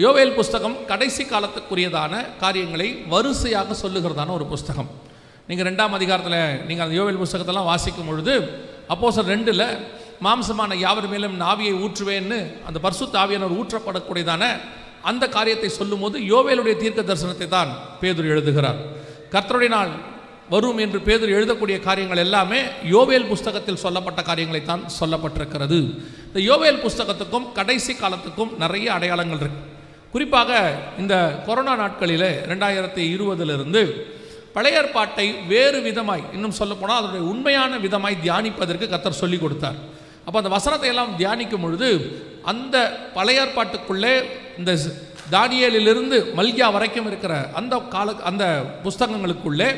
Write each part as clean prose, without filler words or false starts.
யோவேல் புஸ்தகம் கடைசி காலத்துக்குரியதான காரியங்களை வரிசையாக சொல்லுகிறதான ஒரு புஸ்தகம். நீங்கள் 2ஆம் அதிகாரத்தில் நீங்கள் அந்த யோவேல் புஸ்தகத்தெல்லாம் வாசிக்கும் பொழுது அப்போஸ்தலர் 2ல் மாம்சமான யாவர் மேலும் ஆவியை ஊற்றுவேன்னு அந்த பரிசுத்த ஆவியானவர் ஊற்றப்படக்கூடியதான அந்த காரியத்தை சொல்லும்போது யோவேலுடைய தீர்க்க தரிசனத்தை தான் பேதுரு எழுதுகிறார். கர்த்தருடைய நாள் வரும் என்று பேதுரு எழுதக்கூடிய காரியங்கள் எல்லாமே யோவேல் புஸ்தகத்தில் சொல்லப்பட்ட காரியங்களை தான் சொல்லப்பட்டிருக்கிறது. இந்த யோவேல் புஸ்தகத்துக்கும் கடைசி காலத்துக்கும் நிறைய அடையாளங்கள் இருக்கு. குறிப்பாக இந்த கொரோனா நாட்களில் 2020 பழைய ஏற்பாட்டை வேறு விதமாய், இன்னும் சொல்ல போனால் அதனுடைய உண்மையான விதமாய் தியானிப்பதற்கு கர்த்தர் சொல்லி கொடுத்தார். அப்போ அந்த வசனத்தை எல்லாம் தியானிக்கும் பொழுது அந்த பழைய ஏற்பாட்டுக்குள்ளே இந்த தானியேலிலிருந்து மல்கியா வரைக்கும் இருக்கிற அந்த புஸ்தகங்களுக்குள்ளே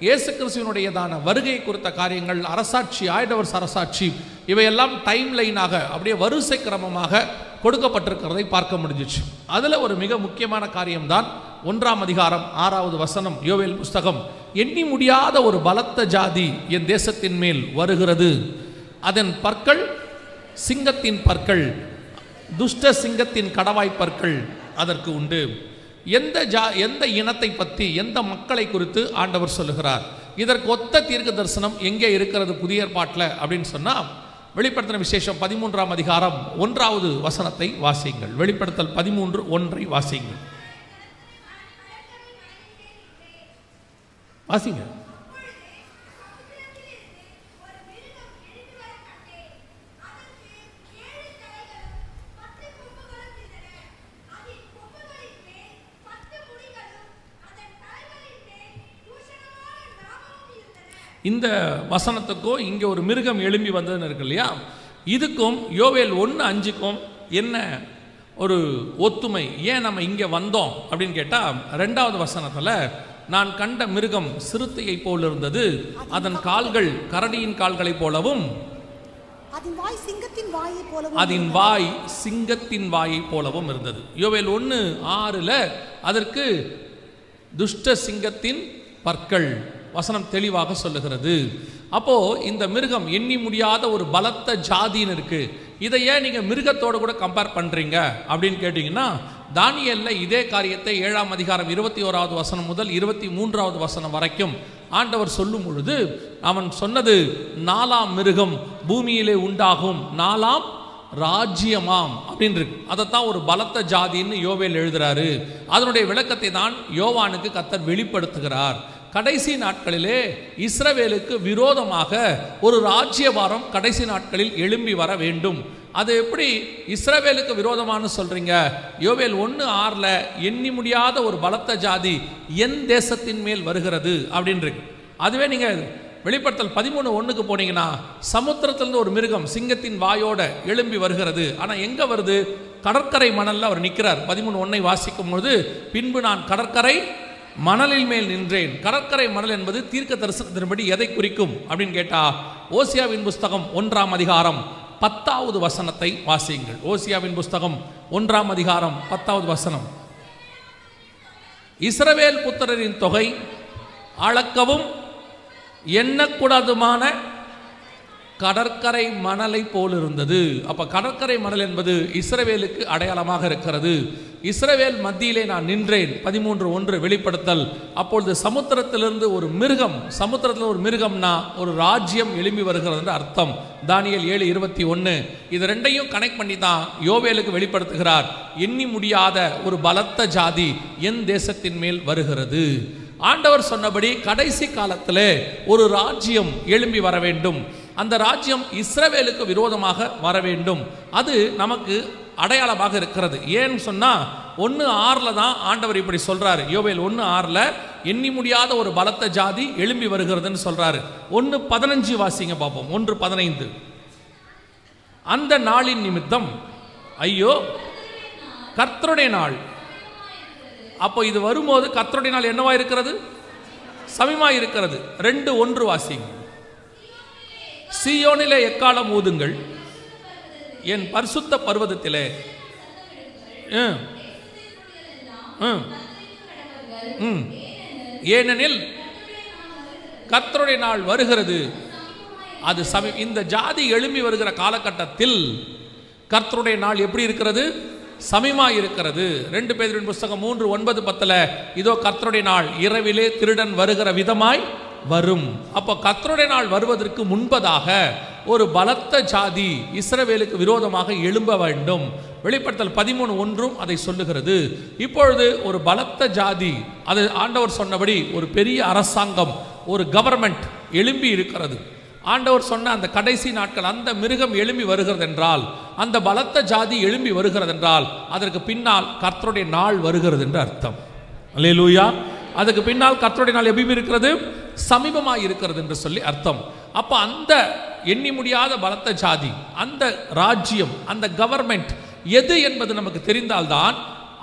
இயேசு கிறிஸ்துவினுடையதான வருகை குறித்த காரியங்கள், அரசாட்சி, ஆயிடவர்ஸ் அரசாட்சி, இவையெல்லாம் டைம் லைனாக அப்படியே வரிசை கிரமமாக கொடுக்கப்பட்டிருக்கிறதை பார்க்க முடிஞ்சிச்சு. அதில் ஒரு மிக முக்கியமான காரியம்தான் 1ஆம் அதிகாரம் 6வது வசனம். யோவேல் புஸ்தகம், எண்ணி முடியாத ஒரு பலத்த ஜாதி என் தேசத்தின் மேல் வருகிறது, அதன் பற்கள் சிங்கத்தின் பற்கள், துஷ்ட சிங்கத்தின் கடவாய் பற்கள் அதற்கு உண்டு. எந்த இனத்தை பற்றி, எந்த மக்களை குறித்து ஆண்டவர் சொல்லுகிறார்? இதற்கு ஒத்த தீர்க்க தரிசனம் எங்கே இருக்கிறது புதிய ஏற்பாட்டில் அப்படின்னு சொன்னால், வெளிப்படுத்தின விசேஷம் 13ஆம் அதிகாரம் 1வது வசனத்தை வாசியுங்கள். வெளிப்படுத்தல் 13:1 வாசியுங்கள். வாசிங்க. இந்த வசனத்துக்கும் இங்கே ஒரு மிருகம் எழும்பி வந்ததுன்னு இருக்கு இல்லையா, இதுக்கும் யோவேல் 1:5க்கும் என்ன ஒரு ஒத்துமை? ஏன் நம்ம இங்கே வந்தோம் அப்படின்னு கேட்டால், 2வது வசனத்தில் நான் கண்ட மிருகம் சிறுத்தையை போல் இருந்தது, அதன் கால்கள் கரடியின் கால்களைப் போலவும் அதன் வாய் சிங்கத்தின் வாயை போலவும் இருந்தது. யோவேல் 1:6 அதற்கு துஷ்ட சிங்கத்தின் பற்கள் வசனம் தெளிவாக சொல்லுகிறது. அப்போ இந்த மிருகம் எண்ணி முடியாத ஒரு பலத்த ஜாதின்னு இருக்கு. இதை ஏன் நீங்க மிருகத்தோடு கூட கம்பேர் பண்றீங்க அப்படின்னு கேட்டீங்கன்னா, தானியேல்ல இதே காரியத்தை 7ஆம் அதிகாரம் 21வது வசனம் முதல் 23வது வசனம் வரைக்கும் ஆண்டவர் சொல்லும் பொழுது அவன் சொன்னது 4ஆம் மிருகம் பூமியிலே உண்டாகும் 4ஆம் ராஜ்யமாம் அப்படின்னு இருக்கு. அதைத்தான் ஒரு பலத்த ஜாதின்னு யோவேல் எழுதுறாரு. அதனுடைய விளக்கத்தை தான் யோவானுக்கு கர்த்தர் வெளிப்படுத்துகிறார். கடைசி நாட்களிலே இஸ்ரவேலுக்கு விரோதமாக ஒரு ராஜ்யபாரம் கடைசி நாட்களில் எழும்பி வர வேண்டும். அது எப்படி இஸ்ரவேலுக்கு விரோதமானு சொல்றீங்க? யோவேல் 1:6 எண்ணி முடியாத ஒரு பலத்த ஜாதி என் தேசத்தின் மேல் வருகிறது அப்படின்னு இருக்கு. அதுவே நீங்க வெளிப்படுத்தல் 13:1 போனீங்கன்னா, சமுத்திரத்திலிருந்து ஒரு மிருகம் சிங்கத்தின் வாயோட எழும்பி வருகிறது. ஆனால் எங்க வருது? கடற்கரை மணல்ல அவர் நிற்கிறார். 13:1 வாசிக்கும் போது, பின்பு நான் கடற்கரை மணலில் மேல் நின்றேன். கடற்கரை மணல் என்பது தீர்க்க தரிசனத்தின்படி எதை குறிக்கும் அப்படின்னு கேட்டா, ஓசியாவின் புஸ்தகம் 1ஆம் அதிகாரம் 10வது வசனத்தை வாசியுங்கள். ஓசியாவின் புஸ்தகம் 1ஆம் அதிகாரம் 10வது வசனம். இஸ்ரவேல் புத்திரரின் தொகை அளக்கவும் எண்ணக்கூடாதுமான கடற்கரை மணலை போல் இருந்தது. அப்ப கடற்கரை மணல் என்பது இஸ்ரவேலுக்கு அடையாளமாக இருக்கிறது. இஸ்ரவேல் மத்தியிலே நான் நின்றேன். 13:1 வெளிப்படுத்தல். அப்பொழுது சமுத்திரத்திலிருந்து ஒரு மிருகம், சமுத்திரத்தில் ஒரு மிருகம்னா ஒரு ராஜ்யம் எழும்பி வருகிறது என்று அர்த்தம். தானியேல் 7:21 இது ரெண்டையும் கனெக்ட் பண்ணி தான் யோவேலுக்கு வெளிப்படுத்துகிறார். எண்ணி முடியாத ஒரு பலத்த ஜாதி என் தேசத்தின் மேல் வருகிறது. ஆண்டவர் சொன்னபடி கடைசி காலத்திலே ஒரு ராஜ்யம் எழும்பி வர வேண்டும். அந்த ராஜ்யம் இஸ்ரவேலுக்கு விரோதமாக வர வேண்டும். அது நமக்கு அடையாளமாக இருக்கிறது. ஏன்னு சொன்னா 1:6 தான் ஆண்டவர் இப்படி சொல்றாரு. யோவேல் 1:6 எண்ணி முடியாத ஒரு பலத்த ஜாதி எழும்பி வருகிறதுன்னு சொல்றாரு. 1:15 வாசிங்க பார்ப்போம். 1:15 அந்த நாளின் நிமித்தம் ஐயோ கர்த்தருடைய நாள். அப்போ இது வரும்போது கர்த்தருடைய நாள் என்னவா இருக்கிறது? சமீபமாக இருக்கிறது. 2:1 வாசிங்க. சீயோனிலே எக்காலம் ஊதுங்கள், என் பரிசுத்த பர்வதத்திலே ஏனெனில் கர்த்தருடைய நாள் வருகிறது. அது இந்த ஜாதி எழும்பி வருகிற காலகட்டத்தில் கர்த்தருடைய நாள் எப்படி இருக்கிறது? சமீபமாக இருக்கிறது. 2 பேதுருவின் புஸ்தகம் 3:9-10 இதோ கர்த்தருடைய நாள் இரவிலே திருடன் வருகிற விதமாய் வரும். அப்போ கர்த்தருடைய நாள் வருவதற்கு முன்பதாக ஒரு பலத்த ஜாதி இஸ்ரவேலுக்கு விரோதமாக எழும்ப வேண்டும். வெளிப்படுத்தல் 13:1 அதை சொல்லுகிறது. இப்பொழுது ஒரு பலத்த ஜாதி, அது ஆண்டவர் சொன்னபடி ஒரு பெரிய அரசாங்கம், ஒரு கவர்மெண்ட் எழும்பி இருக்கிறது. ஆண்டவர் சொன்ன அந்த கடைசி நாட்கள் அந்த மிருகம் எழும்பி வருகிறது என்றால், அந்த பலத்த ஜாதி எழும்பி வருகிறது என்றால், அதற்கு பின்னால் கர்த்தருடைய நாள் வருகிறது என்று அர்த்தம். அல்லேலூயா. அதுக்கு பின்னால் கர்த்தருடைய நாள் எப்படி இருக்கிறது? சமீபமாக இருக்கிறது என்று சொல்லி அர்த்தம். அப்போ அந்த எண்ணி முடியாத பலத்த ஜாதி, அந்த ராஜ்யம், அந்த கவர்மெண்ட் எது என்பது நமக்கு தெரிந்தால்தான்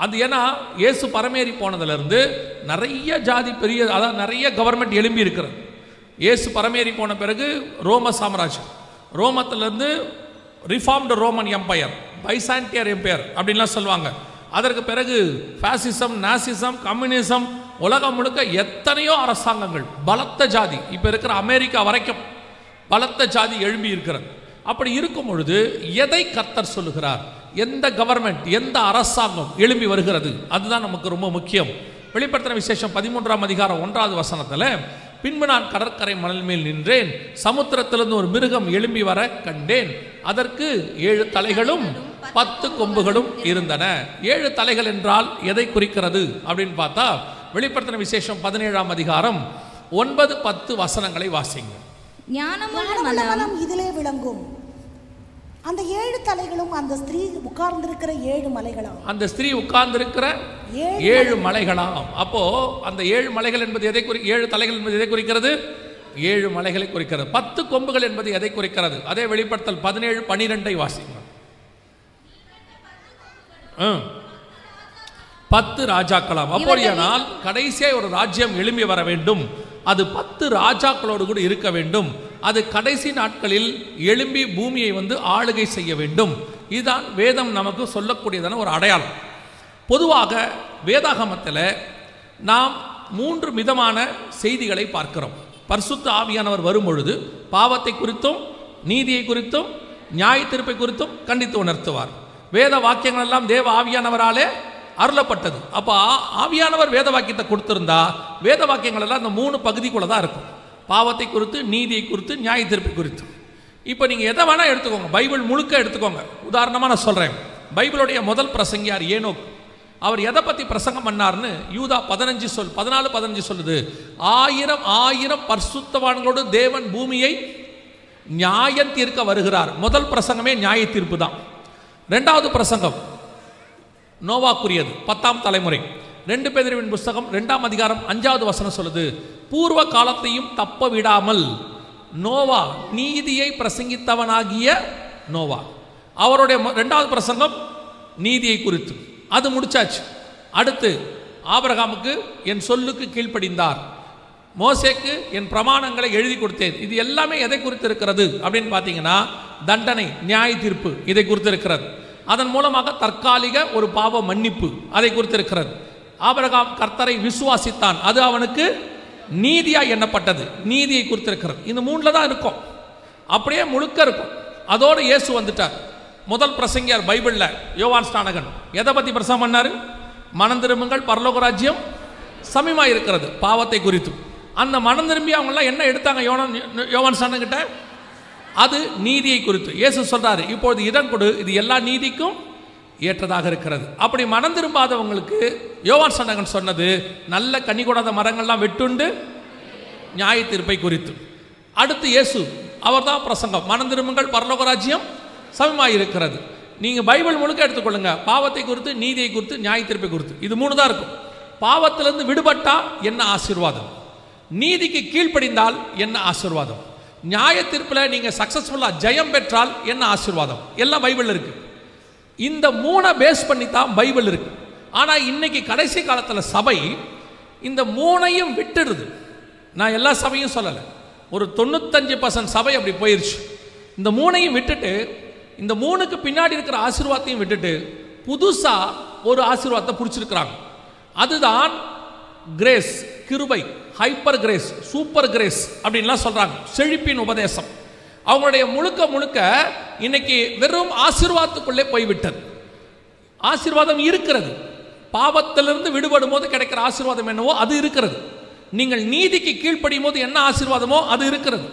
அது. ஏன்னா இயேசு பரமேறி போனதிலிருந்து நிறைய ஜாதி பெரிய, அதாவது நிறைய கவர்மெண்ட் எழும்பி இருக்கிறது. இயேசு பரமேறி போன பிறகு ரோம சாம்ராஜ்யம், ரோமத்திலிருந்து ரிஃபார்ம்டு ரோமன் எம்பையர், பைசாண்டியர் எம்பையர் அப்படின்லாம் சொல்லுவாங்க. அதற்கு பிறகு ஃபாசிசம், நாசிசம், கம்யூனிசம், உலகம் முழுக்க எத்தனையோ அரசாங்கங்கள், பலத்த ஜாதி, இப்போ இருக்கிற அமெரிக்கா வரைக்கும் பலத்த ஜாதி எழும்பி இருக்கிறது. அப்படி இருக்கும் பொழுது எதை கர்த்தர் சொல்லுகிறார், எந்த கவர்மெண்ட், எந்த அரசாங்கம் எழும்பி வருகிறது, அதுதான் நமக்கு ரொம்ப முக்கியம். வெளிப்படுத்தின விசேஷம் 13ஆம் அதிகாரம் 1வது வசனத்தில், பின்பு நான் கடற்கரை மணல் மேல் நின்றேன், சமுத்திரத்திலிருந்து ஒரு மிருகம் எழும்பி வர கண்டேன், அதற்கு 7 தலைகளும் 10 கொம்புகளும் இருந்தன. 7 தலைகள் என்றால் எதை குறிக்கிறது அப்படின்னு பார்த்தா, வெளிப்படுத்தின விசேஷம் 17ஆம் அதிகாரம் 9-10 வசனங்களை வாசிங்க. ஞானமுள்ள மனம் இதிலே விளங்கும். அந்த 7 தலைகளும் அந்த ஸ்திரீ உட்கார்ந்திருக்கிற 7 மலைகளாம். அந்த ஸ்திரீ உட்கார்ந்திருக்கிற 7 மலைகளாம். அப்போ அந்த 7 மலைகள் என்பது எதை 7 தலைகள் என்பது எதை குறிக்கிறது? 7 மலைகளை குறிக்கிறது. 10 கொம்புகள் என்பது எதை குறிக்கிறது? அதே வெளிப்படுத்தல் 17-12 வாசிங்க. 10 ராஜாக்களாம். அப்படியானால் கடைசியாக ஒரு ராஜ்யம் எழும்பி வர வேண்டும். அது 10 ராஜாக்களோடு கூட இருக்க வேண்டும். அது கடைசி நாட்களில் எழும்பி பூமியை ஆளுகை செய்ய வேண்டும். இதுதான் வேதம் நமக்கு சொல்லக்கூடியதான ஒரு அடையாளம். பொதுவாக வேதாகமத்தில் நாம் 3 விதமான செய்திகளை பார்க்கிறோம். பரிசுத்த ஆவியானவர் வரும் பொழுது பாவத்தை குறித்தும், நீதியை குறித்தும், நியாய தீர்ப்பை குறித்தும் கண்டித்து உணர்த்துவார். வேத வாக்கியங்கள் எல்லாம் தேவ ஆவியானவராலே அருளப்பட்டது. அப்போ ஆவியானவர் வேத வாக்கியத்தை கொடுத்திருந்தா வேத வாக்கியங்கள் எல்லாம் இந்த 3 பகுதிக்குள்ள தான் இருக்கும். பாவத்தை குறித்து, நீதியை குறித்து, நியாய தீர்ப்பை குறித்து. இப்போ நீங்கள் எதை வேணால் எடுத்துக்கோங்க, பைபிள் முழுக்க எடுத்துக்கோங்க. உதாரணமாக நான் சொல்கிறேன், பைபிளுடைய முதல் பிரசங்கியார் ஏனோக். அவர் எதை பற்றி பிரசங்கம் பண்ணார்னு யூதா 14-15 சொல்லுது. 1000 பரிசுத்தவான்களோடு தேவன் பூமியை நியாயம் தீர்க்க வருகிறார். முதல் பிரசங்கமே நியாய தீர்ப்பு தான். 2வது பிரசங்கம் நோவாக்குரியது, 10ஆம் தலைமுறை. 2 பேதுருவின் புஸ்தகம் 2ஆம் அதிகாரம் 5வது வசனம் சொல்லுது, பூர்வ காலத்தையும் தப்ப விடாமல் நோவா, நீதியை பிரசங்கித்தவனாகிய நோவா. அவருடைய 2வது பிரசங்கம் நீதியை குறித்து, அது முடிச்சாச்சு. அடுத்து ஆபிரகாமுக்கு என் சொல்லுக்கு கீழ்ப்படிந்தார், மோசேக்கு என் பிரமாணங்களை எழுதி கொடுத்தேன். இது எல்லாமே எதை குறித்து இருக்கிறது அப்படின்னு பார்த்தீங்கன்னா, தண்டனை, நியாய தீர்ப்பு இதை குறித்து இருக்கிறது. அதன் மூலமாக தற்காலிக ஒரு பாவ மன்னிப்பு அதை குறித்து இருக்கிறது. ஆபிரகாம் கர்த்தரை விசுவாசித்தான், அது அவனுக்கு நீதியாக எண்ணப்பட்டது, நீதியை குறித்திருக்கிறது. இந்த 3ல தான் இருக்கும், அப்படியே முழுக்க இருக்கும். அதோடு இயேசு வந்துட்டார். முதல் பிரசங்கியார் பைபிளில் யோவான் ஸ்நானகன் எதை பற்றி பிரசங்கம் பண்ணார்? மனம் திரும்புங்கள், பரலோக ராஜ்யம் சமீபமாக இருக்கிறது, பாவத்தை குறித்து. அந்த மனம் திரும்பி அவங்களாம் என்ன எடுத்தாங்க யோவான் ஸ்நானகிட்ட? அது நீதியை குறித்து. இயேசு சொல்றாரு, இப்பொழுது இடம் கொடு, இது எல்லா நீதிக்கும் ஏற்றதாக இருக்கிறது. அப்படி மனம் திரும்பாதவங்களுக்கு யோவான் ஸ்நானகன் சொன்னது நல்ல கனி கொடாத மரங்கள்லாம் வெட்டுண்டு நியாய தீர்ப்பை குறித்து. அடுத்து இயேசு, அவர் தான் பிரசங்கம், மனம் திரும்புங்கள், பரலோக ராஜ்யம் சமீபமாக இருக்கிறது. நீங்கள் பைபிள் முழுக்க எடுத்துக்கொள்ளுங்க, பாவத்தை குறித்து, நீதியை குறித்து, நியாய தீர்ப்பை குறித்து, இது 3 தான் இருக்கும். பாவத்திலிருந்து விடுபட்டா என்ன ஆசீர்வாதம், நீதிக்கு கீழ்ப்படிந்தால் என்ன ஆசீர்வாதம், நியாய தீர்ப்பில் நீங்கள் சக்சஸ்ஃபுல்லாக ஜெயம் பெற்றால் என்ன ஆசீர்வாதம், எல்லாம் பைபிள் இருக்கு. இந்த 3 பேஸ் பண்ணி தான் பைபிள் இருக்கு. ஆனால் இன்னைக்கு கடைசி காலத்தில் சபை இந்த 3ஐயும் விட்டுடுது. நான் எல்லா சபையும் சொல்லலை, ஒரு 95% சபை அப்படி போயிடுச்சு. இந்த 3ஐயும் விட்டுட்டு, இந்த 3க்கு பின்னாடி இருக்கிற ஆசீர்வாதத்தையும் விட்டுட்டு புதுசாக ஒரு ஆசீர்வாதத்தை பிடிச்சிருக்கிறாங்க. அதுதான் கிரேஸ், கிருபை, ஹைப்பர் கிரேஸ், சூப்பர் கிரேஸ் அப்படின்லாம் சொல்கிறாங்க. செழிப்பின் உபதேசம் அவங்களுடைய முழுக்க இன்னைக்கு வெறும் ஆசீர்வாதத்துக்குள்ளே போய்விட்டது. ஆசீர்வாதம் இருக்கிறது. பாவத்திலிருந்து விடுபடும் போது கிடைக்கிற ஆசீர்வாதம் என்னவோ அது இருக்கிறது. நீங்கள் நீதிக்கு கீழ்ப்படியும் போது என்ன ஆசீர்வாதமோ அது இருக்கிறது.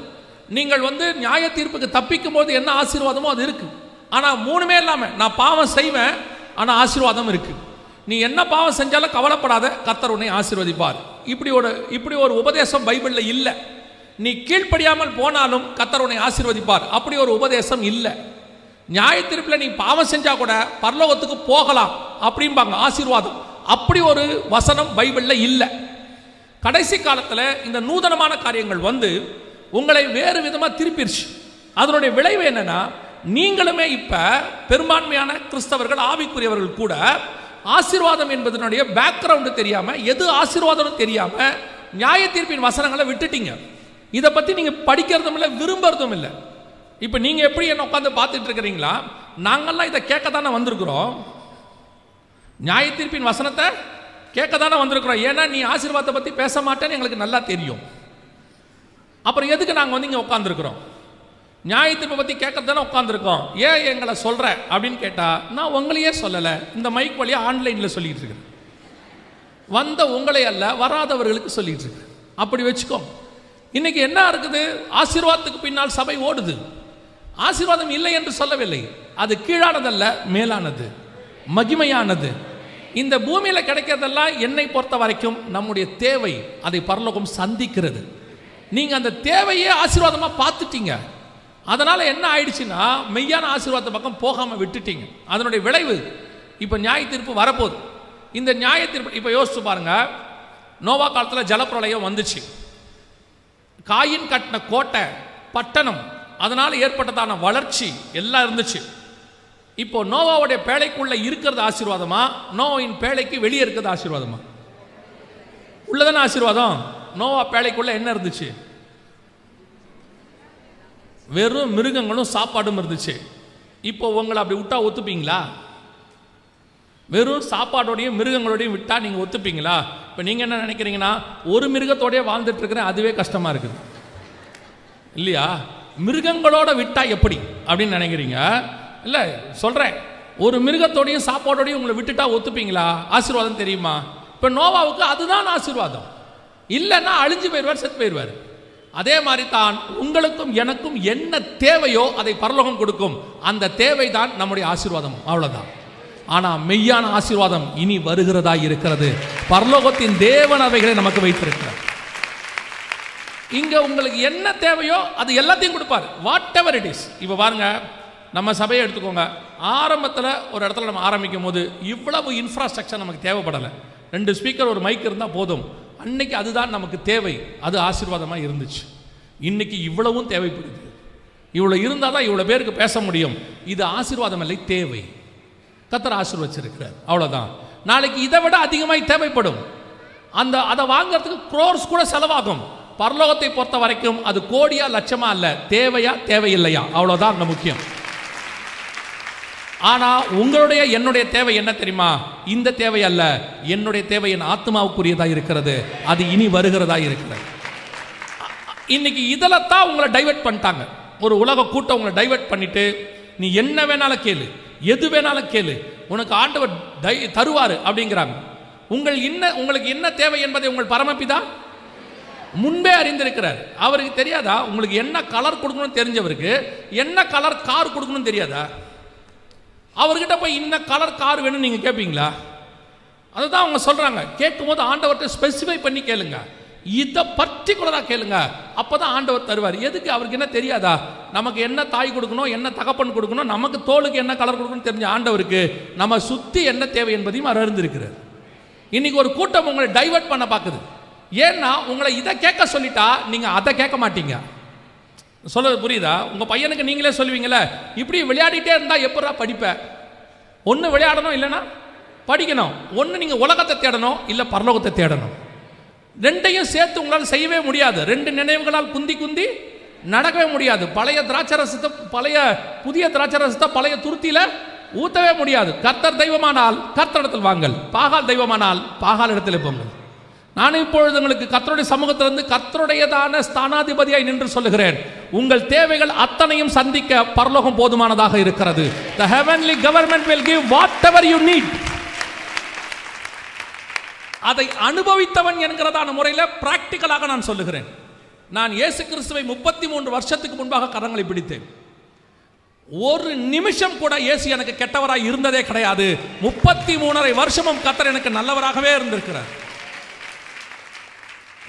நீங்கள் நியாய தீர்ப்புக்கு தப்பிக்கும் போது என்ன ஆசீர்வாதமோ அது இருக்கு. ஆனால் மூணுமே இல்லாமல் நான் பாவம் செய்வேன் ஆனால் ஆசீர்வாதம் இருக்கு. நீ என்ன பாவம் செஞ்சாலும் கவலைப்படாத, கர்த்தர் உன்னை ஆசீர்வதிப்பார். இப்படி ஒரு உபதேசம் பைபிளில் இல்லை. நீ கீழ்ப்படியாமல் போனாலும் கர்த்தர் உன்னை ஆசீர்வதிப்பார், அப்படி ஒரு உபதேசம் இல்லை. நியாய தீர்ப்பில் நீ பாவம் செஞ்சா கூட பரலோகத்துக்கு போகலாம் அப்படிம்பாங்க ஆசீர்வாதம். அப்படி ஒரு வசனம் பைபிளில் இல்லை. கடைசி காலத்தில் இந்த நூதனமான காரியங்கள் உங்களை வேறு விதமாக திருப்பிடுச்சு. அதனுடைய விளைவு என்னன்னா, நீங்களுமே இப்போ பெரும்பான்மையான கிறிஸ்தவர்கள் ஆவிக்குரியவர்கள் கூட ஆசீர்வாதம் என்பதனுடைய பேக்ரவுண்டு தெரியாமல், எது ஆசீர்வாதம் தெரியாமல் நியாய தீர்ப்பின் வசனங்களை விட்டுட்டீங்க. இதை பற்றி நீங்கள் படிக்கிறதும் இல்லை, விரும்புறதும் இல்லை. இப்போ நீங்கள் எப்படி என்ன உட்காந்து பார்த்துட்டு இருக்கிறீங்களா? நாங்கள்லாம் இதை கேட்க தானே வந்திருக்கிறோம். நியாய தீர்ப்பின் வசனத்தை கேட்க தானே வந்திருக்கிறோம். ஏன்னா நீ ஆசீர்வாதத்தை பற்றி பேச மாட்டேன்னு எங்களுக்கு நல்லா தெரியும். அப்புறம் எதுக்கு நாங்கள் இங்கே உட்காந்துருக்குறோம்? நியாய தீர்ப்பை பற்றி கேட்கறது தானே உட்காந்துருக்கோம். ஏன் எங்களை சொல்கிற அப்படின்னு கேட்டால், நான் உங்களையே சொல்லலை, இந்த மைக் வழியாக ஆன்லைனில் சொல்லிகிட்டு இருக்கிறேன். வந்த உங்களை அல்ல, வராதவர்களுக்கு சொல்லிகிட்டு இருக்கிறேன். அப்படி வச்சுக்கோ. இன்னைக்கு என்ன இருக்குது? ஆசீர்வாதத்துக்கு பின்னால் சபை ஓடுது. ஆசீர்வாதம் இல்லை என்று சொல்லவில்லை. அது கீழானதல்ல, மேலானது, மகிமையானது. இந்த பூமியில் கிடைக்கிறதெல்லாம் என்னை பொறுத்த வரைக்கும் நம்முடைய தேவை, அதை பரலோகம் சந்திக்கிறது. நீங்கள் அந்த தேவையே ஆசீர்வாதமாக பார்த்துட்டீங்க. அதனால் என்ன ஆயிடுச்சுன்னா, மெய்யான ஆசீர்வாத பக்கம் போகாமல் விட்டுட்டீங்க. அதனுடைய விளைவு இப்போ நியாய தீர்ப்பு வரப்போகுது. இந்த நியாய தீர்ப்பு இப்போ யோசிச்சு பாருங்க. நோவா காலத்தில் ஜலப்பிரளயம் வந்துச்சு. காயின் கட்டின கோட்டை, பட்டணம், அதனால் ஏற்பட்டதான வளர்ச்சி எல்லாம் இருந்துச்சு. இப்போ நோவாவுடைய பேழைக்குள்ள இருக்கிறது ஆசீர்வாதமா, நோவின் பேழைக்கு வெளியே இருக்கிறது ஆசீர்வாதமா? உள்ளதான ஆசீர்வாதம். நோவா பேழைக்குள்ள என்ன இருந்துச்சு? வெறும் மிருகங்களும் சாப்பாடும் இருந்துச்சு. இப்போ உங்களை அப்படி விட்டா ஒத்துப்பீங்களா? வெறும் சாப்பாடோடையும் மிருகங்களோடையும் விட்டா நீங்கள் ஒத்துப்பீங்களா? இப்போ நீங்கள் என்ன நினைக்கிறீங்கன்னா, ஒரு மிருகத்தோடய வாழ்ந்துட்டு இருக்கிறேன், அதுவே கஷ்டமாக இருக்குது இல்லையா? மிருகங்களோட விட்டா எப்படி அப்படின்னு நினைக்கிறீங்க? இல்லை, சொல்கிறேன், ஒரு மிருகத்தோடையும் சாப்பாடோடையும் உங்களை விட்டுட்டா ஒத்துப்பீங்களா? ஆசீர்வாதம் தெரியுமா? இப்போ நோவாவுக்கு அதுதான் ஆசீர்வாதம். இல்லைன்னா அழிஞ்சு போயிடுவார், செத்து போயிடுவார். அதே மாதிரி தான் உங்களுக்கும் எனக்கும் என்ன தேவையோ அதை பரலோகம் கொடுக்கும். அந்த தேவை தான் நம்முடைய ஆசீர்வாதம், அவ்வளோதான். ஆனால் மெய்யான ஆசீர்வாதம் இனி வருகிறதா இருக்கிறது. பரலோகத்தின் தேவன் அவைகளை நமக்கு வைத்திருக்கிறார். இங்க உங்களுக்கு என்ன தேவையோ அது எல்லாத்தையும் கொடுப்பார், வாட் எவர் இட் இஸ். இப்போ பாருங்க, நம்ம சபையை எடுத்துக்கோங்க. ஆரம்பத்தில் ஒரு இடத்துல நம்ம ஆரம்பிக்கும் போது இவ்வளவு இன்ஃப்ராஸ்ட்ரக்சர் நமக்கு தேவைப்படலை. 2 ஸ்பீக்கர், ஒரு மைக் இருந்தால் போதும். அன்னைக்கு அதுதான் நமக்கு தேவை, அது ஆசீர்வாதமாக இருந்துச்சு. இன்னைக்கு இவ்வளவும் தேவைப்படுது. இவ்வளோ இருந்தால் தான் இவ்வளோ பேருக்கு பேச முடியும். இது ஆசீர்வாதம் இல்லை, தேவை. கர்த்தர் ஆசீர்வதிச்சிருக்கிறார், அவ்வளோதான். நாளைக்கு இதை விட அதிகமாக தேவைப்படும். அதை வாங்கிறதுக்கு க்ரோர்ஸ் கூட செலவாகும். பரலோகத்தை பொறுத்த வரைக்கும் அது கோடியா லட்சமா அல்ல, தேவையா தேவையில்லையா, அவ்வளோதான் அங்கே முக்கியம். ஆனால் உங்களுடைய என்னுடைய தேவை என்ன தெரியுமா? இந்த தேவை அல்ல, என்னுடைய தேவை என் ஆத்மாவுக்குரியதாக இருக்கிறது, அது இனி வருகிறதா இருக்கிறது. இன்னைக்கு இதில் தான் உங்களை டைவர்ட் பண்ணிட்டாங்க. ஒரு உலக கூட்டம் உங்களை டைவர்ட் பண்ணிட்டு, நீ என்ன வேணாலும் கேளு, எது வேணாலும் கேளு, உனக்கு ஆண்டவர் தருவார் அப்படிங்கிறாங்க. உங்களுக்கு என்ன தேவை என்பதை உங்கள் பரமபிதா முன்பே அறிந்திருக்கிறார். அவருக்கு தெரியாதா? உங்களுக்கு என்ன கலர் கொடுக்கணும்னு தெரிஞ்சவருக்கு என்ன கலர் கார் கொடுக்கணும்னு தெரியாதா? அவர்கிட்ட போய் இந்த கலர் கார் வேணும்னு நீங்கள் கேட்பீங்களா? அதுதான் அவங்க சொல்கிறாங்க. கேட்கும் போது ஆண்டவர்கிட்ட ஸ்பெசிஃபை பண்ணி கேளுங்க, இதை பர்டிகுலராக கேளுங்க, அப்போ தான் ஆண்டவர் தருவார். எதுக்கு? அவருக்கு என்ன தெரியாதா? நமக்கு என்ன தாய் கொடுக்கணும், என்ன தகப்பன் கொடுக்கணும், நமக்கு தோலுக்கு என்ன கலர் கொடுக்கணும்னு தெரிஞ்ச ஆண்டவருக்கு நம்ம சுற்றி என்ன தேவை என்பதையும் அவர் அறிந்திருக்கிறார். இன்னைக்கு ஒரு கூட்டம் உங்களை டைவர்ட் பண்ண பார்க்குது. ஏன்னா உங்களை இதை கேட்க சொல்லிட்டா நீங்கள் அதை கேட்க மாட்டீங்க. சொல்றது புரியுதா? உங்கள் பையனுக்கு நீங்களே சொல்லுவீங்களே, இப்படி விளையாடிட்டே இருந்தால் எப்படா படிப்பேன்? ஒன்று விளையாடணும், இல்லைன்னா படிக்கணும். ஒன்று நீங்கள் உலகத்தை தேடணும், இல்லை பரலோகத்தை தேடணும். ரெண்டையும் சேர்த்து உங்களால் செய்யவே முடியாது. 2 நினைவுகளால் குந்தி குந்தி நடக்கவே முடியாது. பழைய திராட்சரசத்தை புதிய திராட்சரசத்தை பழைய துருத்தியில் ஊற்றவே முடியாது. கர்த்தர் தெய்வமானால் கர்த்தரிடத்தில் வாங்கள், பாகால் தெய்வமானால் பாகால் இடத்தில் போங்கள். நான் இப்பொழுது உங்களுக்கு கர்த்தருடைய சமூகத்திலிருந்து கர்த்தருடையதான ஸ்தானாதிபதியாய் நின்று சொல்லுகிறேன், உங்கள் தேவைகள் அத்தனையும் சந்திக்க பரலோகம் போதுமானதாக இருக்கிறது. The heavenly government will give whatever you need. அதை அனுபவித்தவன் என்கிறதான முறையில் பிராக்டிக்கலாக நான் சொல்லுகிறேன். நான் இயேசு கிறிஸ்துவை 33 வருஷத்துக்கு முன்பாக கரங்களை பிடித்தேன். ஒரு நிமிஷம் கூட இயேசு எனக்கு கெட்டவராய் இருந்ததே கிடையாது. 33 வருஷமும் கர்த்தர் எனக்கு நல்லவராகவே இருந்திருக்கிறார்.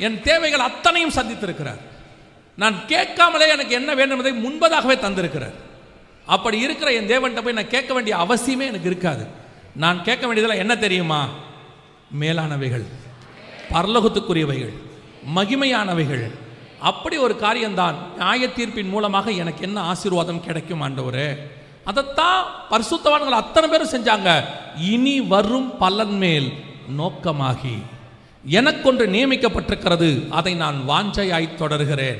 என் தேவைகள் அத்தனையும் சந்தித்திருக்கிறார். நான் கேட்காமலே எனக்கு என்ன வேண்டும் என்பதை முன்பதாகவே தந்திருக்கிறார். அப்படி இருக்கிற என் தேவன்கிட்ட போய் நான் கேட்க வேண்டிய அவசியமே எனக்கு இருக்காது. நான் கேட்க வேண்டியதெல்லாம் என்ன தெரியுமா? மேலானவைகள், பரலோகத்துக்குரியவைகள், மகிமையானவைகள். அப்படி ஒரு காரியம்தான். நியாய தீர்ப்பின் மூலமாக எனக்கு என்ன ஆசீர்வாதம் கிடைக்கும் ஆண்டவரே, அதைத்தான் பரிசுத்தவான்கள் அத்தனை பேரும் செஞ்சாங்க. இனி வரும் பலன் மேல் நோக்கமாகி எனக்கொன்று நியமிக்கப்பட்டிருக்கிறது, அதை நான் வாஞ்சையாய் தொடர்கிறேன்.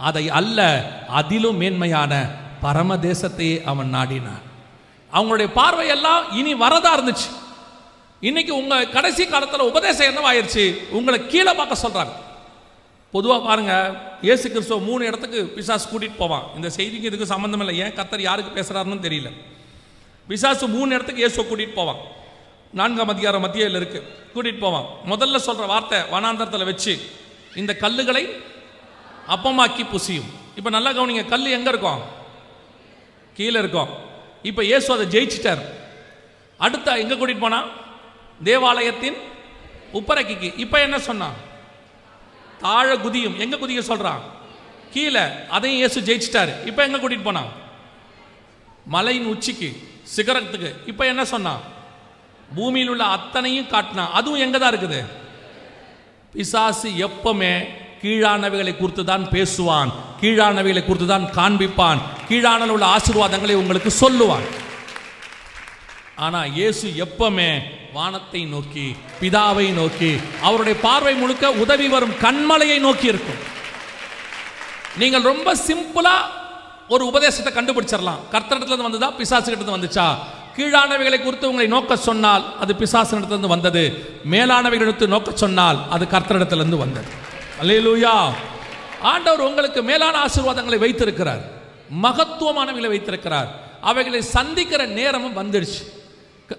அதை அல்ல, அதிலும் மேன்மையான பரமதேசத்தையே அவன் நாடினான். அவங்களுடைய பார்வையெல்லாம் இனி வரதா இருந்துச்சு. இன்னைக்கு உங்க கடைசி காலத்தில் உபதேசம் என்னவாயிருச்சு? உங்களை கீழே பார்க்க சொல்றாங்க. பொதுவாக பாருங்க, இயேசு கிறிஸ்துவ 3 இடத்துக்கு பிசாசு கூட்டிட்டு போவான். இந்த செய்திக்கு இதுக்கு சம்பந்தம் இல்லை. ஏன் கர்த்தர் யாருக்கு பேசுறாருன்னு தெரியல. பிசாசு 3 இடத்துக்கு இயேசுவை கூட்டிட்டு போவான். 4ஆம் அதிகாரம் மத்தியில் இருக்கு. கூட்டிட்டு போவான். முதல்ல சொல்ற வார்த்தை, வனாந்தரத்தில் வச்சு இந்த கல்லுகளை அப்பமாக்கி புசியும். இப்போ நல்லா கவனிங்க, கல் எங்க இருக்கும்? கீழே இருக்கும். இப்போ இயேசு அதை ஜெயிச்சிட்டார். அடுத்த எங்க கூட்டிட்டு போனா? தேவாலயத்தின் உப்பரக்கிக்கு. இப்போ என்ன சொன்னான்? தாழ குதியும். எங்க குதிக்க சொல்றான்? கீழே. அதையும் இயேசு ஜெயிச்சிட்டாரு. இப்போ எங்க கூட்டிட்டு போனான்? மலையின் உச்சிக்கு, சிகரத்துக்கு. இப்போ என்ன சொன்னான்? பூமியில் உள்ள அத்தனையும் காட்டினான். அதுவும் எங்க தான் இருக்குது? பிசாசு எப்பவுமே கீழானவைகளை குறித்து தான் பேசுவான், கீழானவைகளை குறித்து தான் காண்பிப்பான், கீழான உள்ள ஆசீர்வாதங்களை உங்களுக்கு சொல்லுவான். ஆனா இயேசு எப்பவுமே வானத்தை நோக்கி, பிதாவை நோக்கி, அவருடைய பார்வை முழுக்க உதவி வரும் கண்மலையை நோக்கி இருக்கும். நீங்கள் ரொம்ப சிம்பிளா ஒரு உபதேசத்தை கண்டுபிடிச்சிடலாம். கர்த்தரிடத்துல வந்ததா, பிசாசு கிட்ட வந்துச்சா? கீழானவைகளை குறித்து உங்களை நோக்க சொன்னால் அது பிசாசினிடத்திலிருந்து வந்தது. மேலானவைகளுக்கு நோக்க சொன்னால் அது கர்த்தரிடத்திலிருந்து வந்தது. அல்லேலூயா. ஆண்டவர் உங்களுக்கு மேலான ஆசீர்வாதங்களை வைத்திருக்கிறார், மகத்துவமானவைகளை வைத்திருக்கிறார். அவைகளை சந்திக்கிற நேரமும் வந்துடுச்சு.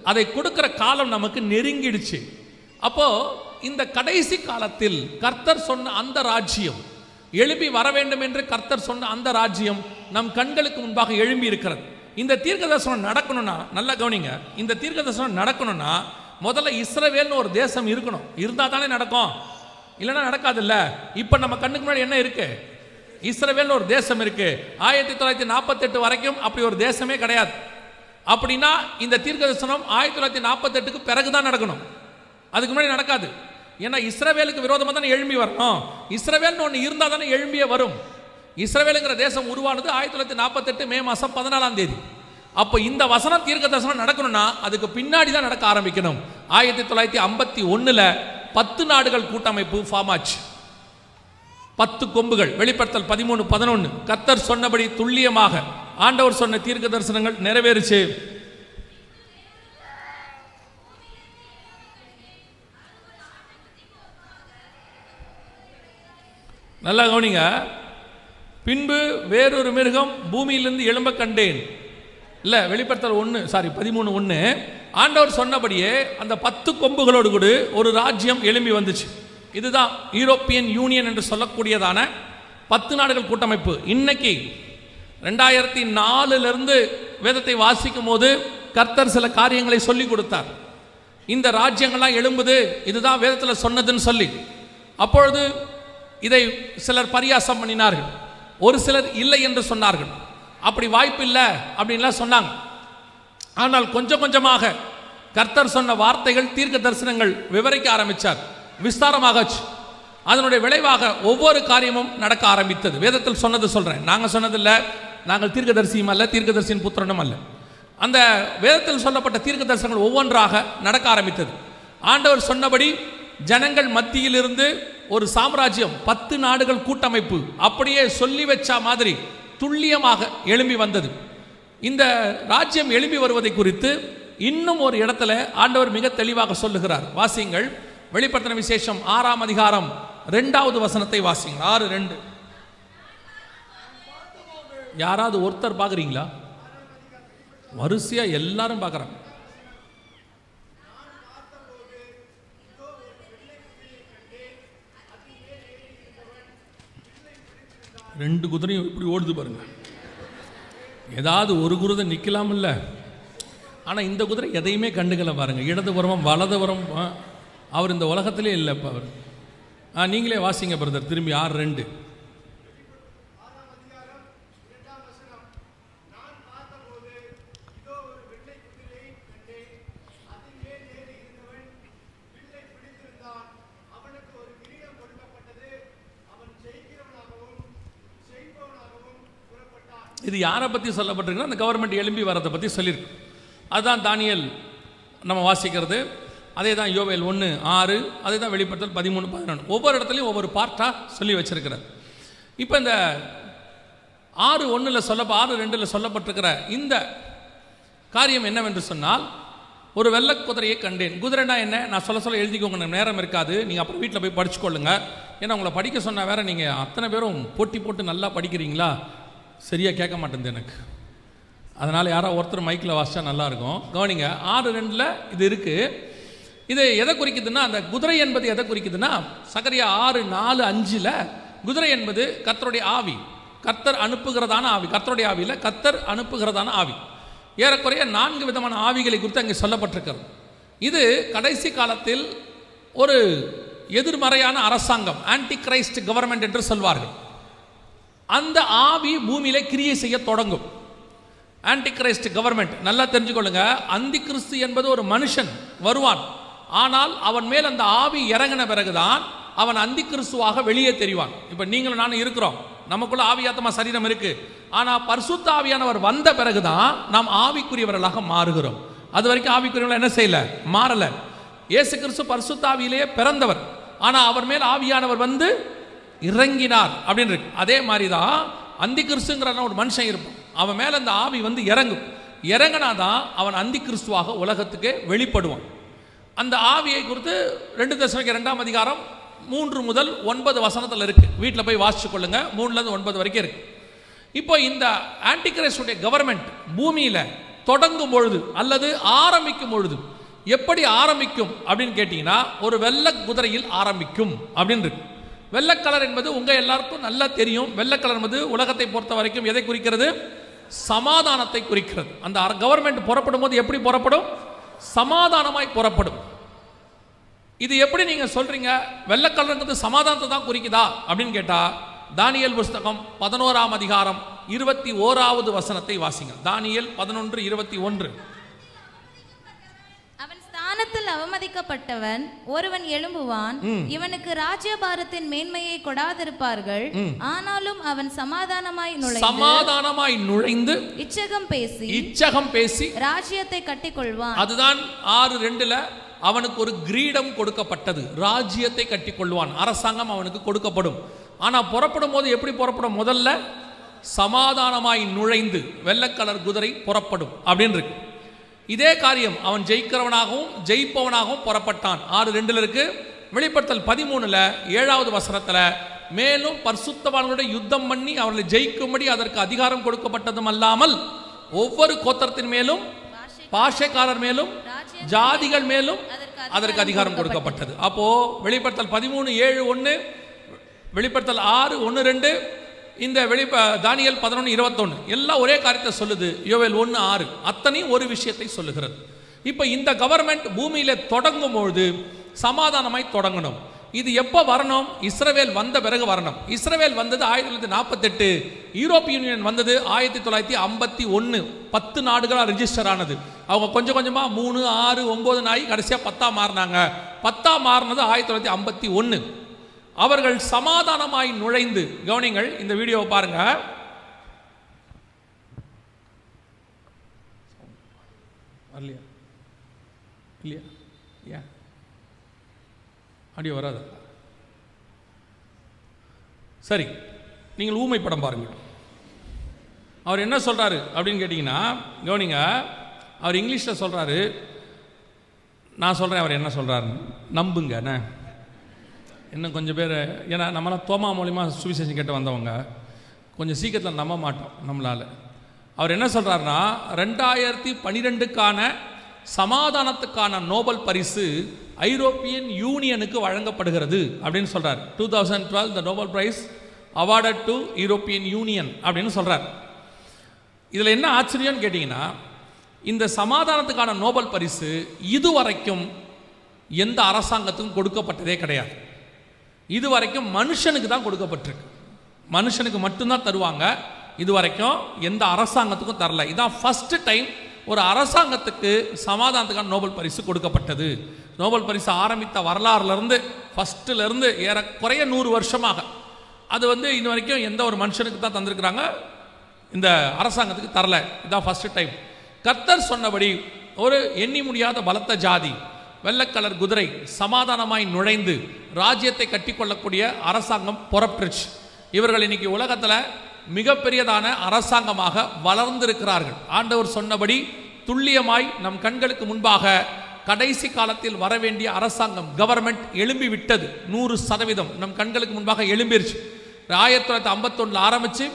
அதை கொடுக்கிற காலம் நமக்கு நெருங்கிடுச்சு. அப்போ இந்த கடைசி காலத்தில் கர்த்தர் சொன்ன அந்த ராஜ்யம் எழுப்பி வர வேண்டும் என்று கர்த்தர் சொன்ன அந்த ராஜ்யம் நம் கண்களுக்கு முன்பாக எழும்பி இருக்கிறது. இந்த தீர்க்கதரிசனம் நடக்கணும்னா, நல்லா கவனிங்க, இந்த தீர்க்கதரிசனம் நடக்கணும்னா முதல்ல இஸ்ரவேல்னு ஒரு தேசம் இருக்கணும். இருந்தா தானே நடக்கும், இல்லைன்னா நடக்காது. இல்ல, இப்ப நம்ம கண்ணுக்கு முன்னாடி என்ன இருக்கு? இஸ்ரவேல்னு ஒரு தேசம் இருக்கு. 1948 வரைக்கும் அப்படி ஒரு தேசமே கிடையாது. அப்படின்னா இந்த தீர்க்கதரிசனம் 1948க்கு பிறகுதான் நடக்கணும், அதுக்கு முன்னாடி நடக்காது. ஏன்னா இஸ்ரவேலுக்கு விரோதமாக தானே எழும்பி வரணும். இஸ்ரவேல்னு ஒன்று இருந்தா தானே எழும்பியே வரும். இஸ்ரவேலுங்கிற தேசம் உருவானது 1948 மே மாதம் 14ஆம் தேதி. அப்போ இந்த வசனம் தீர்க்க தரிசனம் நடக்கணும்னா அதுக்கு பின்னாடி தான் நடக்க ஆரம்பிக்கணும். 1951 10 நாடுகள் கூட்டமைப்பு ஃபார்ம் ஆச்சு. 10 கொம்புகள். வெளிப்படுத்தல் 13:11. கர்த்தர் சொன்னபடி துல்லியமாக ஆண்டவர் சொன்ன தீர்க்க தரிசனங்கள் நிறைவேறுச்சு. நல்லா கவனிங்க. பின்பு வேறொரு மிருகம் பூமியிலிருந்து எழும்ப கண்டேன். இல்ல, வெளிப்படுத்தல் 13:1. ஆண்டவர் சொன்னபடியே அந்த 10 கொம்புகளோடு கூட ஒரு ராஜ்யம் எழும்பி வந்துச்சு. இதுதான் யூரோப்பியன் யூனியன் என்று சொல்லக்கூடியதான 10 நாடுகள் கூட்டமைப்பு. இன்னைக்கு 2004 வேதத்தை வாசிக்கும் போது கர்த்தர் சில காரியங்களை சொல்லி கொடுத்தார். இந்த ராஜ்யங்கள்லாம் எழும்புது, இதுதான் வேதத்தில் சொன்னதுன்னு சொல்லி. அப்பொழுது இதை சிலர் பரியாசம் பண்ணினார்கள், ஒரு சிலர் இல்லை என்று சொன்னார்கள். அப்படி வாய்ப்பு இல்லை அப்படின்லாம் சொன்னாங்க. ஆனால் கொஞ்சம் கொஞ்சமாக கர்த்தர் சொன்ன வார்த்தைகள், தீர்க்க தரிசனங்கள் விவரிக்க ஆரம்பித்தார், விஸ்தாரமாகச்சு. அதனுடைய விளைவாக ஒவ்வொரு காரியமும் நடக்க ஆரம்பித்தது. வேதத்தில் சொன்னது சொல்கிறேன், நாங்கள் சொன்னதில்லை, நாங்கள் தீர்க்கதரிசியும் அல்ல, தீர்க்கதரிசியின் புத்திரனும் அல்ல. அந்த வேதத்தில் சொல்லப்பட்ட தீர்க்க தரிசனங்கள் ஒவ்வொன்றாக நடக்க ஆரம்பித்தது. ஆண்டவர் சொன்னபடி ஜனங்கள் மத்தியிலிருந்து ஒரு சாம்ராஜ்யம், 10 நாடுகள் கூட்டமைப்பு அப்படியே சொல்லி வச்ச மாதிரி துல்லியமாக எழும்பி வந்தது. இந்த ராஜ்யம் எழும்பி வருவதை குறித்து இன்னும் ஒரு இடத்துல ஆண்டவர் மிக தெளிவாக சொல்லுகிறார். வாசிங்கள், வெளிப்படுத்தின விசேஷம் 6ஆம் அதிகாரம் 2வது வசனத்தை வாசிங்கள். 6:2. யாராவது ஒருத்தர் பார்க்குறீங்களா? வரிசையாக எல்லாரும் பார்க்குறாங்க. ரெண்டு குதிரையும் இப்படி ஓடுது பாருங்க. ஏதாவது ஒரு குதிரை நிற்கலாமில்ல. ஆனால் இந்த குதிரை எதையுமே கண்டுக்கல பாருங்க. இடதுபுறமும் வலதுபுறம். அவர் இந்த உலகத்திலே இல்லை. இப்போ அவர் நீங்களே வாசிங்க பிரதர், திரும்பி 6:2. இது யாரை பற்றி சொல்லப்பட்டிருக்குன்னா, அந்த கவர்மெண்ட் எழும்பி வரதை பற்றி சொல்லியிருக்கு. அதுதான் தானியேல் நம்ம வாசிக்கிறது. அதே தான் யோவேல் 1:6, அதே தான் வெளிப்படுத்தல் 13-11. ஒவ்வொரு இடத்துலையும் ஒவ்வொரு பார்ட்டாக சொல்லி வச்சிருக்கிறார். இப்போ இந்த 6:1 6:2 சொல்லப்பட்டிருக்கிற இந்த காரியம் என்னவென்று சொன்னால், ஒரு வெள்ளை குதிரையை கண்டேன். குதிரைனா என்ன நான் சொல்ல எழுதிக்கோங்க, நேரம் இருக்காது, நீங்கள் அப்புறம் வீட்டில் போய் படிச்சுக்கொள்ளுங்க. ஏன்னா உங்களை படிக்க சொன்னால் வேற நீங்கள் அத்தனை பேரும் போட்டி போட்டு நல்லா படிக்கிறீங்களா, சரியாக கேட்க மாட்டேங்குது எனக்கு. அதனால் யாராவது ஒருத்தர் மைக்கில் வாசித்தா நல்லாயிருக்கும். கவனிங்க, 6:2 இது இருக்குது. இது எதை குறிக்குதுன்னா, அந்த குதிரை என்பது எதை குறிக்குதுன்னா, சகரியா 6:4-5 குதிரை என்பது கர்த்தருடைய ஆவி, கர்த்தர் அனுப்புகிறதான ஆவி. கர்த்தருடைய ஆவியில் கர்த்தர் அனுப்புகிறதான ஆவி. ஏறக்குறைய 4 விதமான ஆவிகளை குறித்து அங்கே சொல்லப்பட்டிருக்கிறது. இது கடைசி காலத்தில் ஒரு எதிர்மறையான அரசாங்கம், ஆன்டி கிரைஸ்ட் கவர்மெண்ட் என்று சொல்வார்கள். அந்த ஆவி பூமியில கிரியை செய்ய தொடங்கும். ஆன்டி கிரைஸ்ட் கவர்மெண்ட் நல்லா தெரிஞ்சுக்கொள்ளுங்க. அந்தி கிறிஸ்து என்பது ஒரு மனுஷன் வருவான். ஆனால் அவன் மேல் அந்த ஆவி இறங்கின பிறகுதான் அவன் அந்தி கிறிஸ்துவாக வெளியே தெரிவான். இப்போ நீங்களும் நானும் இருக்கிறோம், நமக்குள்ள ஆவியாத்மா சரீரம் இருக்கு. ஆனால் பரிசுத்த ஆவியானவர் வந்த பிறகுதான் நாம் ஆவிக்குரியவர்களாக மாறுகிறோம். அது வரைக்கும் ஆவிக்குரியவர்கள் என்ன செய்யல, மாறல. இயேசு கிறிஸ்து பரிசுத்த ஆவியிலேயே பிறந்தவர், ஆனால் அவர் மேல் ஆவியானவர் வந்து இறங்கினார் அப்படின்னு இருக்கு. அதே மாதிரி தான் அந்தி கிறிஸ்துங்கிற ஒரு மனுஷன் இருப்பான், அவன் மேல அந்த ஆவி வந்து இறங்கும். இறங்கினாதான் அவன் அந்தி கிறிஸ்துவாக உலகத்துக்கு வெளிப்படுவான். அந்த ஆவியை குறித்து 2 தெசலோனிக்கேயர் 2 3-9 இருக்கு. வீட்டில் போய் வாசிச்சு கொள்ளுங்க. 3-9 வரைக்கும் இருக்கு. இப்போ இந்த ஆன்டி கிரைஸ்டுடைய கவர்மெண்ட் பூமியில தொடங்கும் பொழுது அல்லது ஆரம்பிக்கும் பொழுது எப்படி ஆரம்பிக்கும் அப்படின்னு கேட்டீங்கன்னா, ஒரு வெள்ளை குதிரையில் ஆரம்பிக்கும் அப்படின்னு இருக்கு. வெள்ளை கலர் என்பது உங்க எல்லாருக்கும் நல்லா தெரியும். வெள்ளை கலர் என்பது உலகத்தை பொறுத்த வரைக்கும் எதை குறிக்கிறது, சமாதானத்தை குறிக்கிறது. அந்த கவர்மெண்ட் புறப்படும் போது எப்படி புறப்படும், சமாதானமாய் புறப்படும். இது எப்படி நீங்க சொல்றீங்க வெள்ளை கலர்ங்கிறது சமாதானத்தை தான் குறிக்குதா அப்படின்னு கேட்டா, தானியேல் புஸ்தகம் 11 21 வாசிங்க. தானியேல் 11:21. அவன் ஸ்தானத்தில் அவமதிக்கப்பட்டவன் ஒருவன் எழும்புவான், இவனுக்கு ராஜ்யபாரத்தின் மேன்மையை கொடாதிருப்பார்கள். ஆனாலும் அவன் சமாதானமாய் நுழைந்து இச்சகம் பேசி ராஜ்யத்தை கட்டிக்கொள்வான். அதுதான் 6:2 அவனுக்கு ஒரு கிரீடம் கொடுக்கப்பட்டது, ராஜ்யத்தை கட்டிக்கொள்வான், அரசாங்கம் அவனுக்கு கொடுக்கப்படும். ஆனா புறப்படும் போது எப்படி புறப்படும், முதல்ல சமாதானமாய் நுழைந்து வெள்ளைக்கலர் குதிரை புறப்படும் அப்படின்னு இருக்கு. இதே காரியம் அவன் ஜெயிக்கிறவனாகவும் ஜெயிப்பவனாகவும் புறப்பட்டான். 6:2 இருக்கு. வெளிப்படுத்தல் 13 மேலும் பரிசுத்தவான்களுடைய யுத்தம் பண்ணி அவர்களை ஜெயிக்கும்படி அதற்கு அதிகாரம் கொடுக்கப்பட்டதும் அல்லாமல் ஒவ்வொரு கோத்திரத்தின் மேலும் பாஷைக்காரர் மேலும் ஜாதிகள் மேலும் அதற்கு அதிகாரம் கொடுக்கப்பட்டது. அப்போ வெளிப்படுத்தல் 13:7-1, வெளிப்படுத்தல் 6:1-2, இந்த தானியேல் 11:21 எல்லாம் ஒரே காரியத்தை சொல்லுது. யோவேல் 1:6 அத்தனையும் ஒரு விஷயத்தை சொல்லுகிறது. இப்போ இந்த கவர்மெண்ட் பூமியில தொடங்கும் பொழுது சமாதானமாய் தொடங்கணும். இது எப்போ வரணும், இஸ்ரவேல் வந்த பிறகு வரணும். இஸ்ரவேல் வந்தது 1948, யூரோப்பிய யூனியன் வந்தது 1951. 10 நாடுகளாக ரெஜிஸ்டர் ஆனது. அவங்க கொஞ்சம் கொஞ்சமா 3, 6, 9 ஆகி கடைசியா 10 மாறினாங்க. 10 மாறினது 1951. அவர்கள் சமாதானமாய் நுழைந்து, கவனிங்கள் இந்த வீடியோவை பாருங்க. இல்லையா அப்படியே வராது. சரி, நீங்கள் ஊமை படம் பாருங்க. அவர் என்ன சொல்றாரு அப்படின்னு கேட்டீங்கன்னா, கவனிங்க, அவர் இங்கிலீஷில் சொல்றாரு. நான் சொல்றேன் அவர் என்ன சொல்றாரு, நம்புங்க. இன்னும் கொஞ்சம் பேர், ஏன்னா நம்மளாம் தோமா மூலியமா சுவிசேஷம் கேட்டு வந்தவங்க, கொஞ்சம் சீக்கிரத்தில் நம்ப மாட்டோம் நம்மளால். அவர் என்ன சொல்கிறாருன்னா 2012க்கான சமாதானத்துக்கான நோபல் பரிசு ஐரோப்பியன் யூனியனுக்கு வழங்கப்படுகிறது அப்படின்னு சொல்கிறார். 2012 the Nobel Prize awarded to European Union அப்படின்னு சொல்கிறார். இதில் என்ன ஆச்சரியம்னு கேட்டிங்கன்னா, இந்த சமாதானத்துக்கான நோபல் பரிசு இதுவரைக்கும் எந்த அரசாங்கத்துக்கும் கொடுக்கப்பட்டதே கிடையாது. இதுவரைக்கும் மனுஷனுக்கு தான் கொடுக்கப்பட்டிருக்கு. மனுஷனுக்கு மட்டும்தான் தருவாங்க. இதுவரைக்கும் எந்த அரசாங்கத்துக்கும் தரல. இதான் ஃபர்ஸ்ட் டைம் ஒரு அரசாங்கத்துக்கு சமாதானத்துக்கான நோபல் பரிசு கொடுக்கப்பட்டது. நோபல் பரிசு ஆரம்பித்த வரலாறுலேருந்து ஃபஸ்ட்டிலேருந்து ஏறக்குறைய 100 வருஷமாக அது இது வரைக்கும் எந்த ஒரு மனுஷனுக்கு தான் தந்திருக்கிறாங்க, இந்த அரசாங்கத்துக்கு தரல. இதுதான் ஃபர்ஸ்ட் டைம். கர்த்தர் சொன்னபடி ஒரு எண்ணி முடியாத பலத்த ஜாதி, வெள்ளைக்கலர் குதிரை சமாதானமாய் நுழைந்து ராஜ்யத்தை கட்டிக்கொள்ளக்கூடிய அரசாங்கம் புறப்பட்டுருச்சு. இவர்கள் இன்னைக்கு உலகத்தில் மிகப்பெரியதான அரசாங்கமாக வளர்ந்திருக்கிறார்கள். ஆண்டவர் சொன்னபடி துல்லியமாய் நம் கண்களுக்கு முன்பாக கடைசி காலத்தில் வரவேண்டிய அரசாங்கம் கவர்மெண்ட் எழும்பி விட்டது. 100% நம் கண்களுக்கு முன்பாக எழும்பிருச்சு. 1951 ஆரம்பித்து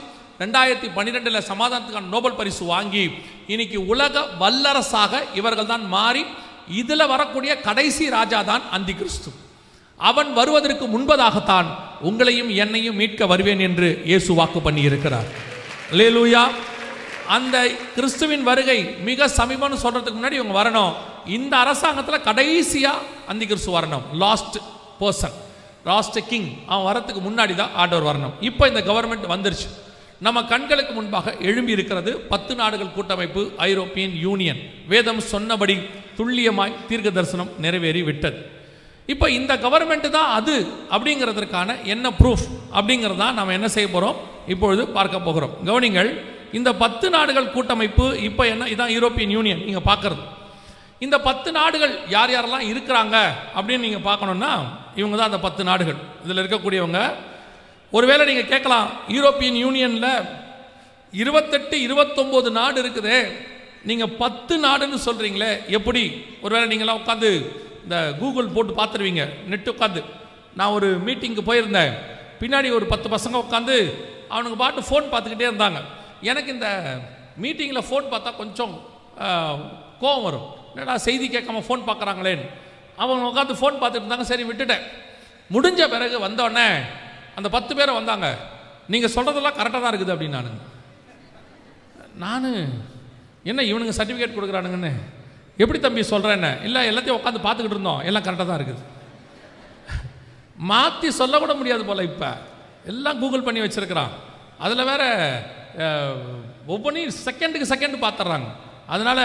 2012 சமாதானத்துக்கான நோபல் பரிசு வாங்கி இன்னைக்கு உலக வல்லரசாக இவர்கள் தான் மாறி, இதில் வரக்கூடிய கடைசி ராஜா தான் அந்தி கிறிஸ்து. அவன் வருவதற்கு முன்பதாகத்தான் உங்களையும் என்னையும் மீட்க வருவேன் என்று இயேசு வாக்கு பண்ணி இருக்கிறார். அல்லேலூயா. அந்த கிறிஸ்துவின் வருகை மிக சமீபம்னு சொல்றதுக்கு முன்னாடி இவங்க வரணும். இந்த அரசாங்கத்தில் கடைசியா அந்தி கிறிஸ்து வரணும். லாஸ்ட் பர்சன், லாஸ்ட் கிங், அவன் வரத்துக்கு முன்னாடி தான் ஆண்டவர் வரணும். இப்போ இந்த கவர்மெண்ட் வந்துருச்சு. நம்ம கண்களுக்கு முன்பாக எழும்பி இருக்கிறது 10 நாடுகள் கூட்டமைப்பு, ஐரோப்பியன் யூனியன். வேதம் சொன்னபடி துல்லியமாய் தீர்க்க தரிசனம் நிறைவேறி விட்டது. இப்போ இந்த கவர்மெண்ட் தான் அது அப்படிங்கிறதுக்கான என்ன ப்ரூஃப் அப்படிங்கிறதா நம்ம என்ன செய்ய போகிறோம், இப்பொழுது பார்க்க போகிறோம். கவனிங்கள், இந்த 10 நாடுகள் கூட்டமைப்பு இப்போ என்ன, இதான் யூரோப்பியன் யூனியன். நீங்கள் பார்க்குறது இந்த 10 நாடுகள் யார் யாரெல்லாம் இருக்கிறாங்க அப்படின்னு நீங்கள் பார்க்கணுன்னா, இவங்க தான் அந்த 10 நாடுகள். இதில் இருக்கக்கூடியவங்க. ஒருவேளை நீங்கள் கேட்கலாம், யூரோப்பியன் யூனியனில் 28, 29 நாடு இருக்குதே, நீங்கள் 10 நாடுன்னு சொல்கிறீங்களே எப்படி? ஒருவேளை நீங்களாம் உட்காந்து இந்த கூகுள் போட்டு பார்த்துருவீங்க, நெட் உட்காந்து. நான் ஒரு மீட்டிங்க்கு போயிருந்தேன், பின்னாடி ஒரு 10 பசங்க உட்காந்து அவனுக்கு பாட்டு ஃபோன் பார்த்துக்கிட்டே இருந்தாங்க. எனக்கு இந்த மீட்டிங்கில் ஃபோன் பார்த்தா கொஞ்சம் கோவம் வரும். என்னடா செய்தி கேட்காம ஃபோன் பார்க்குறாங்களேன்னு. அவங்க உட்காந்து ஃபோன் பார்த்துட்டு இருந்தாங்க. சரி விட்டுட்டேன். முடிஞ்ச பிறகு வந்தோடனே அந்த 10 பேரை வந்தாங்க. நீங்கள் சொல்கிறதெல்லாம் கரெக்டாக தான் இருக்குது அப்படின்னு. நான் என்ன இவனுங்க சர்டிஃபிகேட் கொடுக்குறானுங்கன்னு எப்படி தம்பி சொல்கிறேன்னு. இல்லை, எல்லாத்தையும் உட்காந்து பார்த்துக்கிட்டு இருந்தோம், எல்லாம் கரெக்டாக தான் இருக்குது. மாற்றி சொல்லக்கூட முடியாது போல். இப்போ எல்லாம் கூகுள் பண்ணி வச்சுருக்கிறான். அதில் வேற ஒவ்வொன்றையும் செகண்டுக்கு செகண்ட் பார்த்துட்றாங்க. அதனால்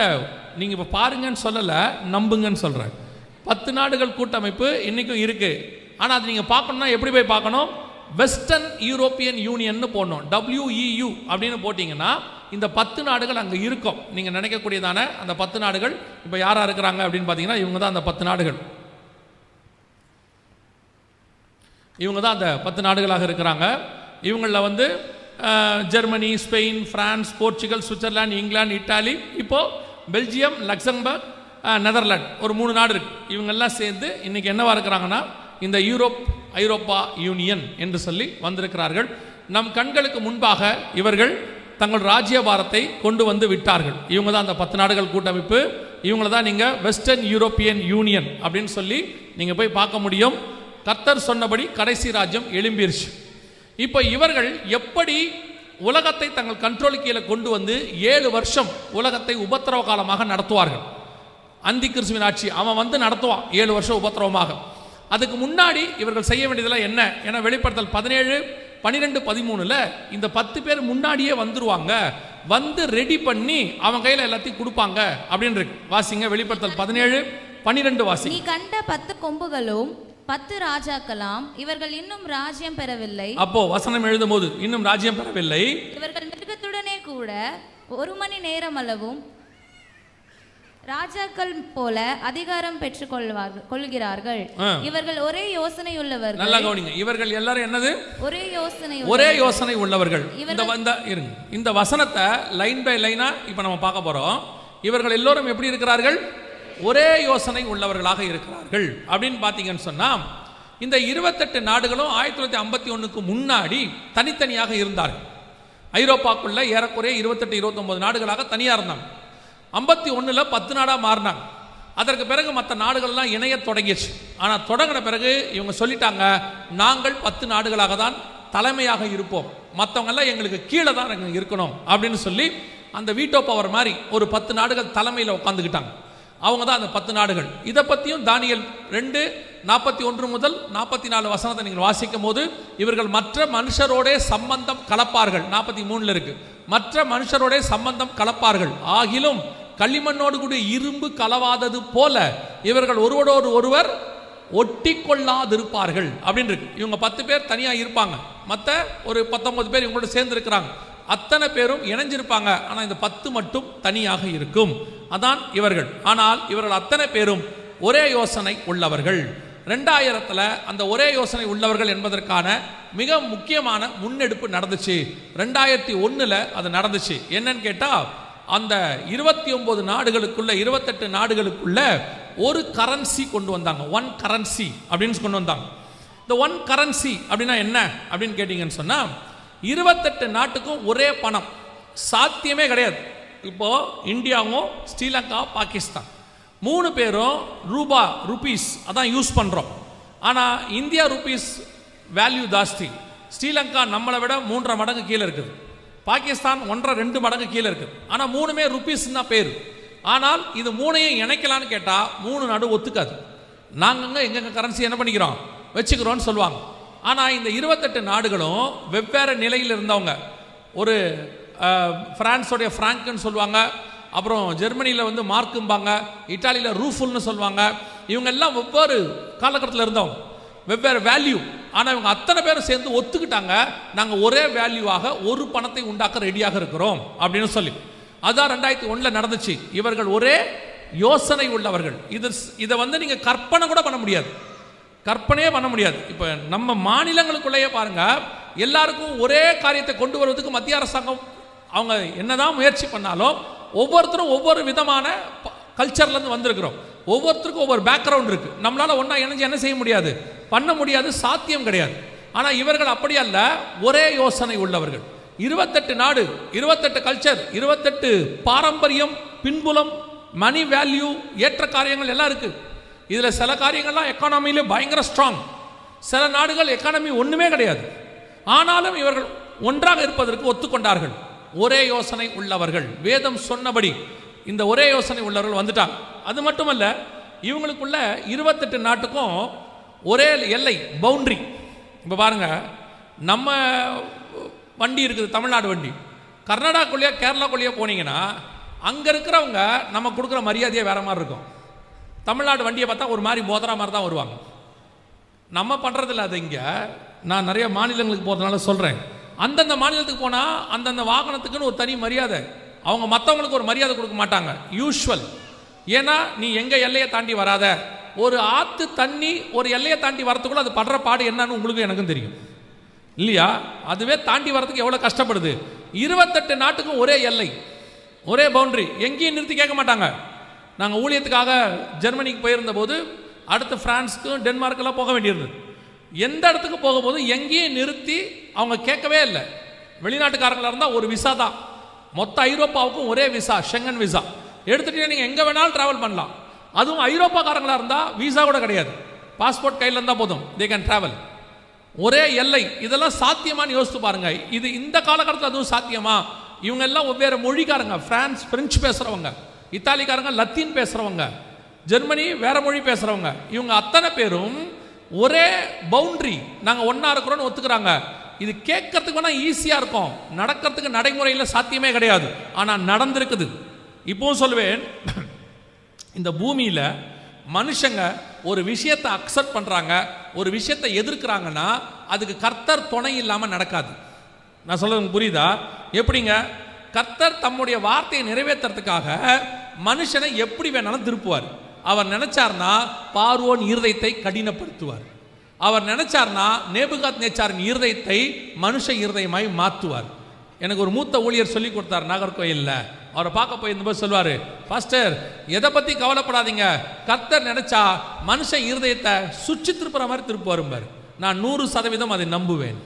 நீங்கள் இப்போ பாருங்கன்னு சொல்லலை, நம்புங்கன்னு சொல்கிறேன். 10 நாடுகள் கூட்டமைப்பு இன்றைக்கும் இருக்குது. ஆனால் அது நீங்கள் பார்க்கணுன்னா எப்படி போய் பார்க்கணும்? வெஸ்டர்ன் யூரோப்பியன் யூனியன் போடணும். WEU அப்படின்னு போட்டிங்கன்னா இந்த 10 நாடுகள் அங்கே இருக்கும். நீங்கள் நினைக்கக்கூடியதான அந்த 10 நாடுகள் இப்போ யாராக இருக்கிறாங்க அப்படின்னு பார்த்தீங்கன்னா, இவங்க தான் அந்த 10 நாடுகள். இவங்க தான் அந்த 10 நாடுகளாக இருக்கிறாங்க. இவங்களில் Germany, Spain, France, Portugal, Switzerland, England, Italy, இப்போது பெல்ஜியம், லக்சம்பர்க், நெதர்லாந்து, ஒரு 3 நாடு இருக்குது. இவங்கெல்லாம் சேர்ந்து இன்றைக்கி என்னவா இருக்கிறாங்கன்னா இந்த ஐரோப்பா யூனியன் என்று சொல்லி வந்திருக்கிறார்கள். நம் கண்களுக்கு முன்பாக இவர்கள் தங்கள் ராஜ்யபாரத்தை கொண்டு வந்து விட்டார்கள். இவங்க தான் அந்த 10 நாடுகள் கூட்டமைப்பு. இவங்கள தான் நீங்கள் வெஸ்டர்ன் யூரோப்பியன் யூனியன் அப்படின்னு சொல்லி நீங்கள் போய் பார்க்க முடியும். கர்த்தர் சொன்னபடி கடைசி ராஜ்யம் எழும்பிருச்சு. இப்போ இவர்கள் எப்படி உலகத்தை தங்கள் கண்ட்ரோல் கீழே கொண்டு வந்து 7 வருஷம் உலகத்தை உபத்திரவ காலமாக நடத்துவார்கள். அந்தி கிறிஸ்துவின் ஆட்சி அவன் நடத்துவான் 7 வருஷம் உபத்திரவமாக. அதுக்கு முன்னாடி இவர்கள் செய்ய வேண்டியதெல்லாம் என்ன? ஏன்னா வெளிப்படுத்தல் 17, 12, 13 இந்த 10 பேர் முன்னாடியே வந்துருவாங்க, வந்து ரெடி பண்ணி அவன் கையில் எல்லாத்தையும் கொடுப்பாங்க அப்படின்னு இருக்கு. வாசிங்க, வெளிப்படுத்தல் 17, 12 வாசி. நீ கண்ட 10 கொம்புகளும் 10 ராஜாக்களாம், இவர்கள் இன்னும் ராஜ்யம் பெறவில்லை. அப்போ வசனம் எழுதும் போது இன்னும் ராஜ்யம் பெறவில்லை. இவர்கள் மிருகத்துடனே கூட 1 மணி நேரம் அளவும் ராஜாக்கள் போல அதிகாரம் பெற்றுக் கொள்கிறார்கள். இவர்கள் ஒரே யோசனை உள்ளவர்கள். நல்லா கவனிங்க, இவர்கள் எல்லாரும் என்னது? ஒரே யோசனை உள்ளவர்கள். இந்த வசனத்தை லைன் பை லைனா இப்ப நம்ம பார்க்க போறோம். இவர்கள் எல்லோரும் எப்படி இருக்கிறார்கள்? ஒரே யோசனை உள்ளவர்களாக இருக்கிறார்கள். அப்படின்னு பார்த்தீங்கன்னு சொன்னா, இந்த 28 நாடுகளும் 1951க்கு முன்னாடி தனித்தனியாக இருந்தார்கள். ஐரோப்பாக்குள்ள ஏறக்குறைய 28-29 நாடுகளாக தனியாக இருந்தாங்க. 51 10 நாடாக மாறினாங்க. அதற்கு பிறகு மற்ற நாடுகள்லாம் இணைய தொடங்கிடுச்சு. ஆனால் தொடங்கின பிறகு இவங்க சொல்லிட்டாங்க, நாங்கள் 10 நாடுகளாக தான் தலைமையாக இருப்போம், மற்றவங்கெல்லாம் எங்களுக்கு கீழே தான் இருக்கணும் அப்படின்னு சொல்லி அந்த வீட்டோ பவர் மாதிரி ஒரு 10 நாடுகள் தலைமையில் உட்காந்துக்கிட்டாங்க. அவங்க தான் அந்த 10 நாடுகள். இதை பற்றியும் தானியேல் 2:41 முதல் 44 வசனத்தை நீங்கள் வாசிக்கும் போது, இவர்கள் மற்ற மனுஷரோட சம்பந்தம் கலப்பார்கள். 43 இருக்கு, மற்ற மனுஷரோட சம்பந்தம் கலப்பார்கள், ஆகிலும் களிமண்ணோடு கூட இரும்பு கலவாதது போல இவர்கள் ஒருவரோடு ஒருவர் ஒட்டி கொள்ளாதிருப்பார்கள் அப்படின்னு இருக்கு. இவங்க 10 பேர் தனியாக இருப்பாங்க, மற்ற ஒரு 19 பேர் இவங்களோட சேர்ந்து இருக்கிறாங்க. அத்தனை பேரும் இணைஞ்சிருப்பாங்க, ஆனால் இந்த 10 மட்டும் தனியாக இருக்கும். அதான் இவர்கள். ஆனால் இவர்கள் அத்தனை பேரும் ஒரே யோசனை உள்ளவர்கள். 2000 அந்த ஒரே யோசனை உள்ளவர்கள் என்பதற்கான மிக முக்கியமான முன்னெடுப்பு நடந்துச்சு. 2001 அது நடந்துச்சு. என்னன்னு கேட்டா, அந்த 29 நாடுகளுக்குள்ள 28 நாடுகளுக்குள்ள ஒரு கரன்சி கொண்டு வந்தாங்க. ஒன் கரன்சி அப்படின்னு கொண்டு வந்தாங்க. இந்த ஒன் கரன்சி அப்படின்னா என்ன அப்படின்னு கேட்டீங்கன்னு சொன்னா, 28 நாட்டுக்கும் ஒரே பணம் சாத்தியமே கிடையாது. இப்போ இந்தியாவும் ஸ்ரீலங்கா பாகிஸ்தான் 3 பேரும் ருபீஸ் அதான் யூஸ் பண்றோம். ஆனா இந்தியா ருபீஸ் வேல்யூ ஜாஸ்தி. ஸ்ரீலங்கா நம்மளை விட 3.5 மடங்கு கீழே இருக்குது. பாகிஸ்தான் 1.5-2 மடங்கு கீழே இருக்குது. ஆனா 3மே ருபீஸ் தான் பேரு. ஆனால் இது 3ஐயும் இணைக்கலான்னு கேட்டா 3 நாடு ஒத்துக்காது. நாங்க எங்க கரன்சி என்ன பண்ணிக்கிறோம் வச்சுக்கிறோம்னு சொல்லுவாங்க. ஆனால் இந்த 28 நாடுகளும் வெவ்வேறு நிலையில் இருந்தவங்க. ஒரு பிரான்ஸோடைய ஃப்ராங்க்னு சொல்லுவாங்க, அப்புறம் ஜெர்மனியில் வந்து மார்க்கும்பாங்க, இட்டாலியில் ரூஃபுல்னு சொல்லுவாங்க. இவங்க எல்லாம் ஒவ்வொரு காலகட்டத்தில் இருந்தவங்க, வெவ்வேறு வேல்யூ. ஆனால் இவங்க அத்தனை பேரும் சேர்ந்து ஒத்துக்கிட்டாங்க, நாங்கள் ஒரே வேல்யூவாக ஒரு பணத்தை உண்டாக்க ரெடியாக இருக்கிறோம் அப்படின்னு சொல்லி. அதுதான் 2001 நடந்துச்சு. இவர்கள் ஒரே யோசனை உள்ளவர்கள். இதை வந்து நீங்கள் கற்பனை கூட பண்ண முடியாது, கற்பனையே பண்ண முடியாது. இப்போ நம்ம மாநிலங்களுக்குள்ளேயே பாருங்க, எல்லாருக்கும் ஒரே காரியத்தை கொண்டு வருவதற்கு மத்திய அரசாங்கம் அவங்க என்னதான் முயற்சி பண்ணாலும் ஒவ்வொருத்தரும் ஒவ்வொரு விதமான கல்ச்சர்லேருந்து வந்திருக்கிறோம். ஒவ்வொருத்தருக்கும் ஒவ்வொரு பேக்ரவுண்ட் இருக்கு. நம்மளால ஒன்றா இணைஞ்சு என்ன செய்ய முடியாது, பண்ண முடியாது, சாத்தியம் கிடையாது. ஆனால் இவர்கள் அப்படி அல்ல, ஒரே யோசனை உள்ளவர்கள். 28 நாடு, 28 கல்ச்சர், 28 பாரம்பரியம், பின்புலம், மணி வேல்யூ, ஏற்ற காரியங்கள் எல்லாம் இருக்கு. இதில் சில காரியங்கள்லாம் எக்கானமியிலே பயங்கர ஸ்ட்ராங், சில நாடுகள் எக்கானமி ஒன்றுமே கிடையாது. ஆனாலும் இவர்கள் ஒன்றாக இருப்பதற்கு ஒத்துக்கொண்டார்கள். ஒரே யோசனை உள்ளவர்கள். வேதம் சொன்னபடி இந்த ஒரே யோசனை உள்ளவர்கள் வந்துட்டாங்க. அது மட்டுமல்ல, இவங்களுக்குள்ள 28 நாட்டுக்கும் ஒரே எல்லை, பவுண்டரி. இப்போ பாருங்க, நம்ம வண்டி இருக்குது, தமிழ்நாடு வண்டி. கர்நாடகாக்குள்ளேயே கேரளாக்குள்ளேயே போனீங்கன்னா அங்கே இருக்கிறவங்க நம்ம கொடுக்குற மரியாதையே வேற மாதிரி இருக்கும். தமிழ்நாடு வண்டியை பார்த்தா ஒரு மாதிரி போதரா மாதிரி தான் வருவாங்க. நம்ம பண்ணுறதில்ல அது. இங்கே நான் நிறைய மாநிலங்களுக்கு போகிறதுனால சொல்கிறேன், அந்தந்த மாநிலத்துக்கு போனால் அந்தந்த வாகனத்துக்குன்னு ஒரு தனி மரியாதை. அவங்க மற்றவங்களுக்கு ஒரு மரியாதை கொடுக்க மாட்டாங்க, யூஷுவல். ஏன்னா நீ எங்கள் எல்லையை தாண்டி வராத. ஒரு ஆற்று தண்ணி ஒரு எல்லையை தாண்டி வரத்துக்குள்ள அது படுற பாடு என்னன்னு உங்களுக்கும் எனக்கும் தெரியும் இல்லையா? அதுவே தாண்டி வரதுக்கு எவ்வளோ கஷ்டப்படுது. 28 நாட்டுக்கும் ஒரே எல்லை, ஒரே பவுண்டரி. எங்கேயும் நிறுத்தி கேட்க மாட்டாங்க. நாங்கள் ஊழியத்துக்காக ஜெர்மனிக்கு போயிருந்த போது அடுத்து பிரான்ஸுக்கும் டென்மார்க்கெல்லாம் போக வேண்டியிருந்தது. எந்த இடத்துக்கு போகும்போது எங்கேயும் நிறுத்தி அவங்க கேட்கவே இல்லை. வெளிநாட்டுக்காரங்களாக இருந்தால் ஒரு விசா தான், மொத்த ஐரோப்பாவுக்கும் ஒரே விசா, ஷெங்கன் விசா எடுத்துகிட்டே நீங்கள் எங்கே வேணாலும் ட்ராவல் பண்ணலாம். அதுவும் ஐரோப்பாக்காரங்களாக இருந்தால் விசா கூட கிடையாது, பாஸ்போர்ட் கையில் இருந்தால் போதும், தே கேன் ட்ராவல். ஒரே எல்லை. இதெல்லாம் சாத்தியமானு யோசித்து பாருங்க. இது இந்த காலகட்டத்தில் அதுவும் சாத்தியமா? இவங்க எல்லாம் வெவ்வேறு மொழிக்காரங்க. பிரான்ஸ் பிரெஞ்சு பேசுகிறவங்க, இத்தாலிக்காரங்க லத்தீன் பேசுகிறவங்க, ஜெர்மனி வேற மொழி பேசுகிறவங்க. இவங்க அத்தனை பேரும் ஒரே பவுண்டரி, நாங்கள் ஒன்றா இருக்கிறோன்னு ஒத்துக்கிறாங்க. இது கேட்கறதுக்கு வேணா ஈஸியாக இருக்கும், நடக்கிறதுக்கு நடைமுறையில் சாத்தியமே கிடையாது. ஆனால் நடந்திருக்குது. இப்போவும் சொல்லுவேன், இந்த பூமியில் மனுஷங்க ஒரு விஷயத்தை அக்செப்ட் பண்ணுறாங்க, ஒரு விஷயத்தை எதிர்க்கிறாங்கன்னா அதுக்கு கர்த்தர் துணை இல்லாமல் நடக்காது. நான் சொல்றது புரியுதா? எப்படிங்க? கர்த்தர் தம்முடைய வார்த்தையை நிறைவேற்றுறதுக்காக மனுஷனை எப்படி வேணாலும் திருப்புவார். அவர் நினைச்சார்னா பார்வோன் இருதயத்தை கடினப்படுத்துவார். அவர் நினைச்சார்னா நேபுகாத் நேச்சாரின் இருதயத்தை மனுஷ இருதயமாய் மாற்றுவார். எனக்கு ஒரு மூத்த ஊழியர் சொல்லி கொடுத்தார் நாகர்கோயிலில். அவரை பார்க்க போயிருந்தபோது சொல்வார், பாஸ்டர் எதை பற்றி கவலைப்படாதீங்க, கர்த்தர் நினைச்சா மனுஷன் இருதயத்தை சுற்றி திருப்புற மாதிரி திருப்புவாரும்பார். நான் 100% அதை நம்புவேன்.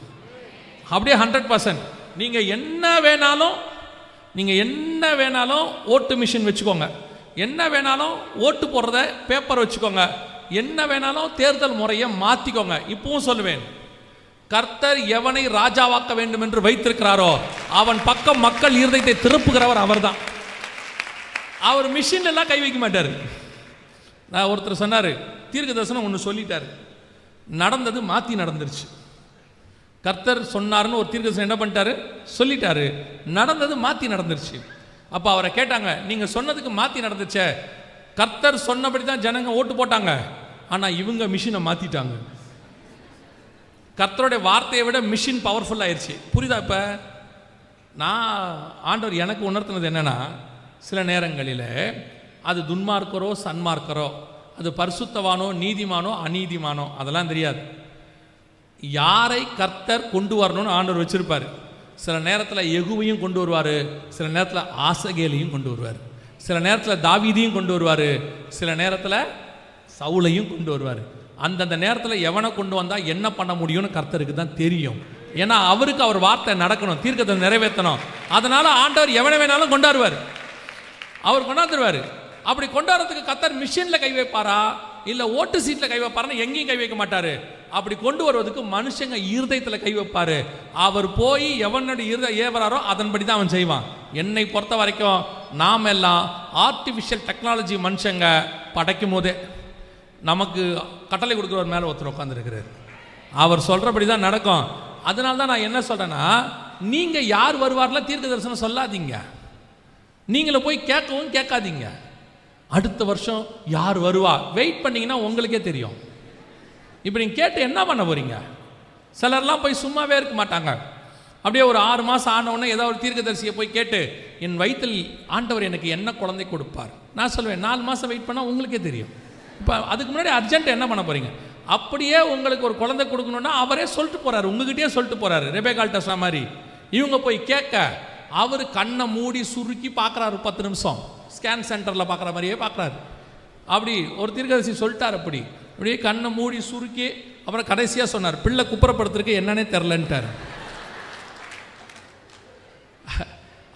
அப்படியே 100%. நீங்கள் என்ன வேணாலும் ஓட்டு மிஷின் வச்சுக்கோங்க, என்ன வேணாலும் ஓட்டு போடுறத பேப்பர் வச்சுக்கோங்க, என்ன வேணாலும் தேர்தல் முறையை மாற்றிக்கோங்க. இப்பவும் சொல்லுவேன், கர்த்தர் எவனை ராஜாவாக்க வேண்டும் என்று வைத்திருக்கிறாரோ அவன் பக்கம் மக்கள் இருதயத்தை திருப்புகிறவர் அவர்தான். அவர் மிஷின் எல்லாம் கை வைக்க மாட்டார். நான் ஒருத்தர் சொன்னார், தீர்க்க தரிசனம் ஒன்று சொல்லிட்டார், நடந்தது மாற்றி நடந்துருச்சு. கர்த்தர் சொன்னார்னு ஒரு தீர்க்க தரிசனம் என்ன பண்ணிட்டாரு, சொல்லிட்டாரு, நடந்தது மாற்றி நடந்துருச்சு. அப்போ அவரை கேட்டாங்க, நீங்கள் சொன்னதுக்கு மாற்றி நடந்துச்சே, கர்த்தர் சொன்னபடி தான் ஜனங்க ஓட்டு போட்டாங்க, ஆனால் இவங்க மிஷினை மாற்றிட்டாங்க. கர்த்தருடைய வார்த்தையை விட மிஷின் பவர்ஃபுல் ஆயிடுச்சு. புரியுதா? இப்போ நான் ஆண்டவர் எனக்கு உணர்த்தினது என்னென்னா, சில நேரங்களில் அது துன்மார்க்கரோ சன்மார்க்கரோ, அது பரிசுத்தவானோ நீதிமானோ அநீதிமானோ அதெல்லாம் தெரியாது. யாரை கர்த்தர் கொண்டு வரணும்னு ஆண்டவர் வச்சிருப்பார். சில நேரத்தில் யெகூவையும் கொண்டு வருவார், சில நேரத்தில் ஆசகேலையும் கொண்டு வருவார், சில நேரத்தில் தாவீதையும் கொண்டு வருவார், சில நேரத்தில் சவுலையும் கொண்டு வருவார். அந்தந்த நேரத்தில் எவனை கொண்டு வந்தால் என்ன பண்ண முடியும்னு கர்த்தருக்கு தான் தெரியும். ஏன்னா அவருக்கு அவர் வார்த்தை நடக்கணும், தீர்க்கத்தை நிறைவேற்றணும். அதனால ஆண்டவர் எவனை வேணாலும் கொண்டாடுவார், அவர் கொண்டாந்துருவார். அப்படி கொண்டாடுறதுக்கு கர்த்தர் மிஷினில் கை வைப்பாரா இல்லை ஓட்டு சீட்டில் கை வைப்பாருன்னு எங்கேயும் கை வைக்க மாட்டார். அப்படி கொண்டு வருவதற்கு மனுஷங்க இருதயத்தில் கை வைப்பார். அவர் போய் எவனுடைய இருதயம் ஏவராரோ அதன்படி தான் அவன் செய்வான். என்னை பொறுத்த வரைக்கும் நாம் எல்லாம் ஆர்டிஃபிஷியல் டெக்னாலஜி மனுஷங்க படைக்கும் போதே நமக்கு கட்டளை கொடுக்குறவர் மேலே ஒருத்தர் உட்காந்துருக்கிறார், அவர் சொல்கிறபடி தான் நடக்கும். அதனால தான் நான் என்ன சொல்கிறேன்னா, நீங்கள் யார் வருவார்லாம் தீர்க்க தரிசனம் சொல்லாதீங்க, நீங்கள போய் கேட்கவும் கேட்காதீங்க. அடுத்த வருஷம் யார் வருவா வெயிட் பண்ணிங்கன்னா உங்களுக்கே தெரியும். இப்போ நீங்கள் கேட்டு என்ன பண்ண போகிறீங்க? சிலர்லாம் போய் சும்மாவே இருக்க மாட்டாங்க. அப்படியே ஒரு 6 மாதம் ஆனவுடனே ஏதாவது ஒரு தீர்க்கதரிசியை போய் கேட்டு, என் வயிற்றில் ஆண்டவர் எனக்கு என்ன குழந்தை கொடுப்பார், நான் சொல்லுவேன் 4 மாதம் வெயிட் பண்ணால் உங்களுக்கே தெரியும். இப்போ அதுக்கு முன்னாடி அர்ஜென்ட் என்ன பண்ண போகிறீங்க? அப்படியே உங்களுக்கு ஒரு குழந்தை கொடுக்கணுன்னா அவரே சொல்லிட்டு போகிறாரு, உங்ககிட்டயே சொல்லிட்டு போகிறாரு. ரெபேக்கால்ட்ட சொன்ன மாதிரி இவங்க போய் கேட்க, அவர் கண்ணை மூடி சுருக்கி பார்க்குறாரு, 10 நிமிஷம் ஸ்கேன் சென்டரில் பார்க்குற மாதிரியே பார்க்குறாரு. அப்படி ஒரு தீர்க்கதரிசி சொல்லிட்டார், அப்படியே கண்ணை மூடி சுருக்கி அப்புறம் கடைசியாக சொன்னார், பிள்ளை குப்புறப்படுத்துறதுக்கு என்னன்னே தெரிலன்ட்டார்.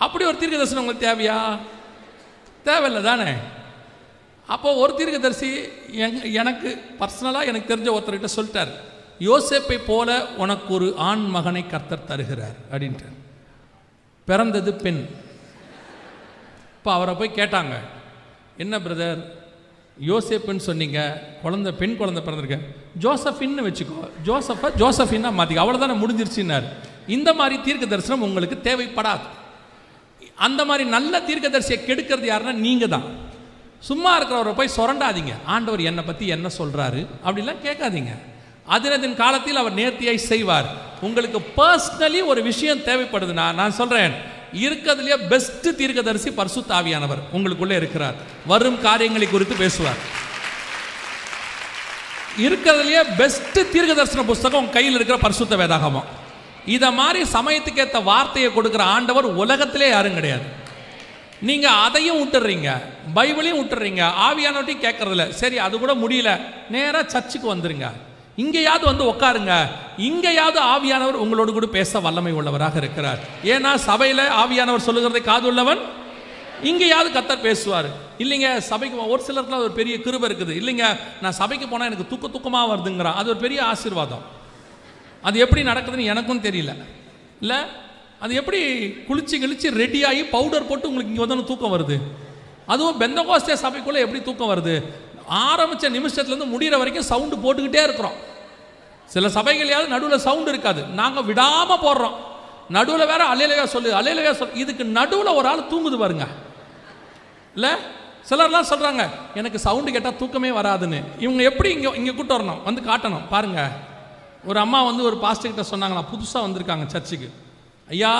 அப்படி ஒரு தீர்க்கதரிசனம் உங்களுக்கு தேவையா? தேவையில்லை தானே. அப்போ ஒரு தீர்க்கதரிசி எனக்கு பர்சனலாக எனக்கு தெரிஞ்ச ஒருத்தர்கிட்ட சொல்லிட்டார், யோசேப்பை போல உனக்கு ஒரு ஆண் மகனை கர்த்தர் தருகிறார் அப்படின்ட்டு. பிறந்தது பெண். இப்போ அவரை போய் கேட்டாங்க, என்ன பிரதர் யோசேப்புன்னு சொன்னீங்க, குழந்தை பெண் குழந்தை பிறந்திருக்க, ஜோசஃபின்னு வச்சுக்கோ, ஜோசஃபின்னா மாற்றிக்க, அவ்வளோதானே முடிஞ்சிருச்சுன்னார். இந்த மாதிரி தீர்க்க தரிசனம் உங்களுக்கு தேவைப்படாது. அந்த மாதிரி நல்ல தீர்க்க தரிசியை கெடுக்கிறது யாருன்னா நீங்கள் தான். சும்மா இருக்கிறவரை போய் சொரண்டாதீங்க, ஆண்டவர் என்னை பற்றி என்ன சொல்கிறாரு அப்படிலாம் கேட்காதீங்க. அதினத்தின் காலத்தில் அவர் நேர்த்தியாய் செய்வார். உங்களுக்கு பர்சனலி ஒரு விஷயம் தேவைப்படுதுன்னா நான் சொல்கிறேன், இருக்கிறதுலேயே பெஸ்ட் தீர்க்கதரிசி பரிசுத்த ஆவியானவர் உங்களுக்குள்ளே இருக்கிறார். வரும் காரியங்களை குறித்து பேசுவார். இருக்கிறதுலேயே பெஸ்ட் தீர்க்க தரிசன புஸ்தகம் உங்கள் கையில் இருக்கிற பரிசுத்த வேதாகமம். இதை மாதிரி சமயத்துக்கு ஏற்ற வார்த்தையை கொடுக்குற ஆண்டவர் உலகத்திலே யாரும் கிடையாது. நீங்கள் அதையும் விட்டுறீங்க, பைபிளையும் விட்டுறீங்க, ஆவியானவர்ட்டையும் கேட்கறதில்ல. சரி, அது கூட முடியல, நேராக சர்ச்சுக்கு வந்துருங்க, இங்கேயாவது வந்து உட்காருங்க, இங்கேயாவது ஆவியானவர் உங்களோடு கூட பேச வல்லமை உள்ளவராக இருக்கிறார். ஏன்னா சபையில் ஆவியானவர் சொல்லுகிறதை காது உள்ளவன் இங்கேயாவது கர்த்தர் பேசுவார். இல்லைங்க சபைக்கு ஒரு சிலருக்குலாம் ஒரு பெரிய கிருபை இருக்குது, இல்லைங்க நான் சபைக்கு போனால் எனக்கு தூக்கமாக வருதுங்கிறான், அது ஒரு பெரிய ஆசீர்வாதம். அது எப்படி நடக்குதுன்னு எனக்கும் தெரியல. இல்லை அது எப்படி குளிச்சு ரெடியாகி பவுடர் போட்டு உங்களுக்கு இங்கே வந்து தூக்கம் வருது? அதுவும் பெந்தகோஸ்தே சபைக்குள்ளே எப்படி தூக்கம் வருது? ஆரம்பித்த நிமிஷத்துலேருந்து முடிகிற வரைக்கும் சவுண்டு போட்டுக்கிட்டே இருக்கிறோம். சில சபைகளையாவது நடுவில் சவுண்டு இருக்காது, நாங்கள் விடாமல் போடுறோம். நடுவில் வேற அலையிலையா சொல்லு. இதுக்கு நடுவில் ஒரு ஆள் தூங்குது பாருங்க. இல்லை சிலர்லாம் சொல்கிறாங்க எனக்கு சவுண்டு கேட்டால் தூக்கமே வராதுன்னு. இவங்க எப்படி இங்கே கூட்டு வரணும், வந்து காட்டணும். பாருங்க, ஒரு அம்மா வந்து ஒரு பாஸ்டர்கிட்ட சொன்னாங்களா, புதுசாக வந்திருக்காங்க சர்ச்சுக்கு. ஐயா,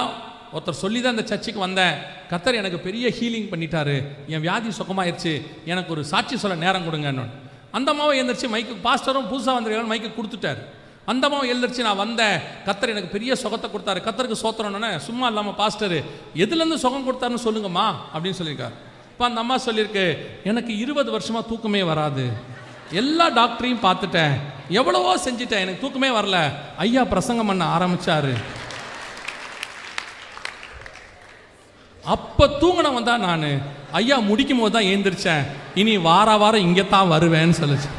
ஒருத்தர் சொல்லி தான் இந்த சர்ச்சுக்கு வந்தேன், கர்த்தர் எனக்கு பெரிய ஹீலிங் பண்ணிட்டாரு, என் வியாதி சுகமாயிருச்சு, எனக்கு ஒரு சாட்சி சொல்ல நேரம் கொடுங்கன்னு. அந்த அம்மாவை எழுந்திரிச்சு மைக்கு, பாஸ்டரும் புதுசாக வந்திருக்காங்க மைக்கு கொடுத்துட்டாரு. அந்த அம்மாவை எழுந்திரிச்சு நான் வந்தேன், கர்த்தர் எனக்கு பெரிய சுகத்தை கொடுத்தாரு, கர்த்தருக்கு சோத்திரம்னு. சும்மா இல்லாமல் பாஸ்டர் எதுலேருந்து சுகம் கொடுத்தாருன்னு சொல்லுங்கம்மா அப்படின்னு சொல்லியிருக்காரு. இப்போ அந்த அம்மா சொல்லியிருக்கு, எனக்கு 20 வருஷமாக தூக்கமே வராது, எல்லா டாக்டரையும் பார்த்துட்டேன், எவ்வளவோ செஞ்சுட்டேன், எனக்கு தூக்கமே வரல. ஐயா பிரசங்கம் பண்ண ஆரம்பித்தார். அப்போ தூங்கினவன் தான் நான். ஐயா முடிக்கும் போது தான் ஏந்திரிச்சேன், இனி வாரம் இங்கே தான் வருவேன்னு சொல்லிச்சு.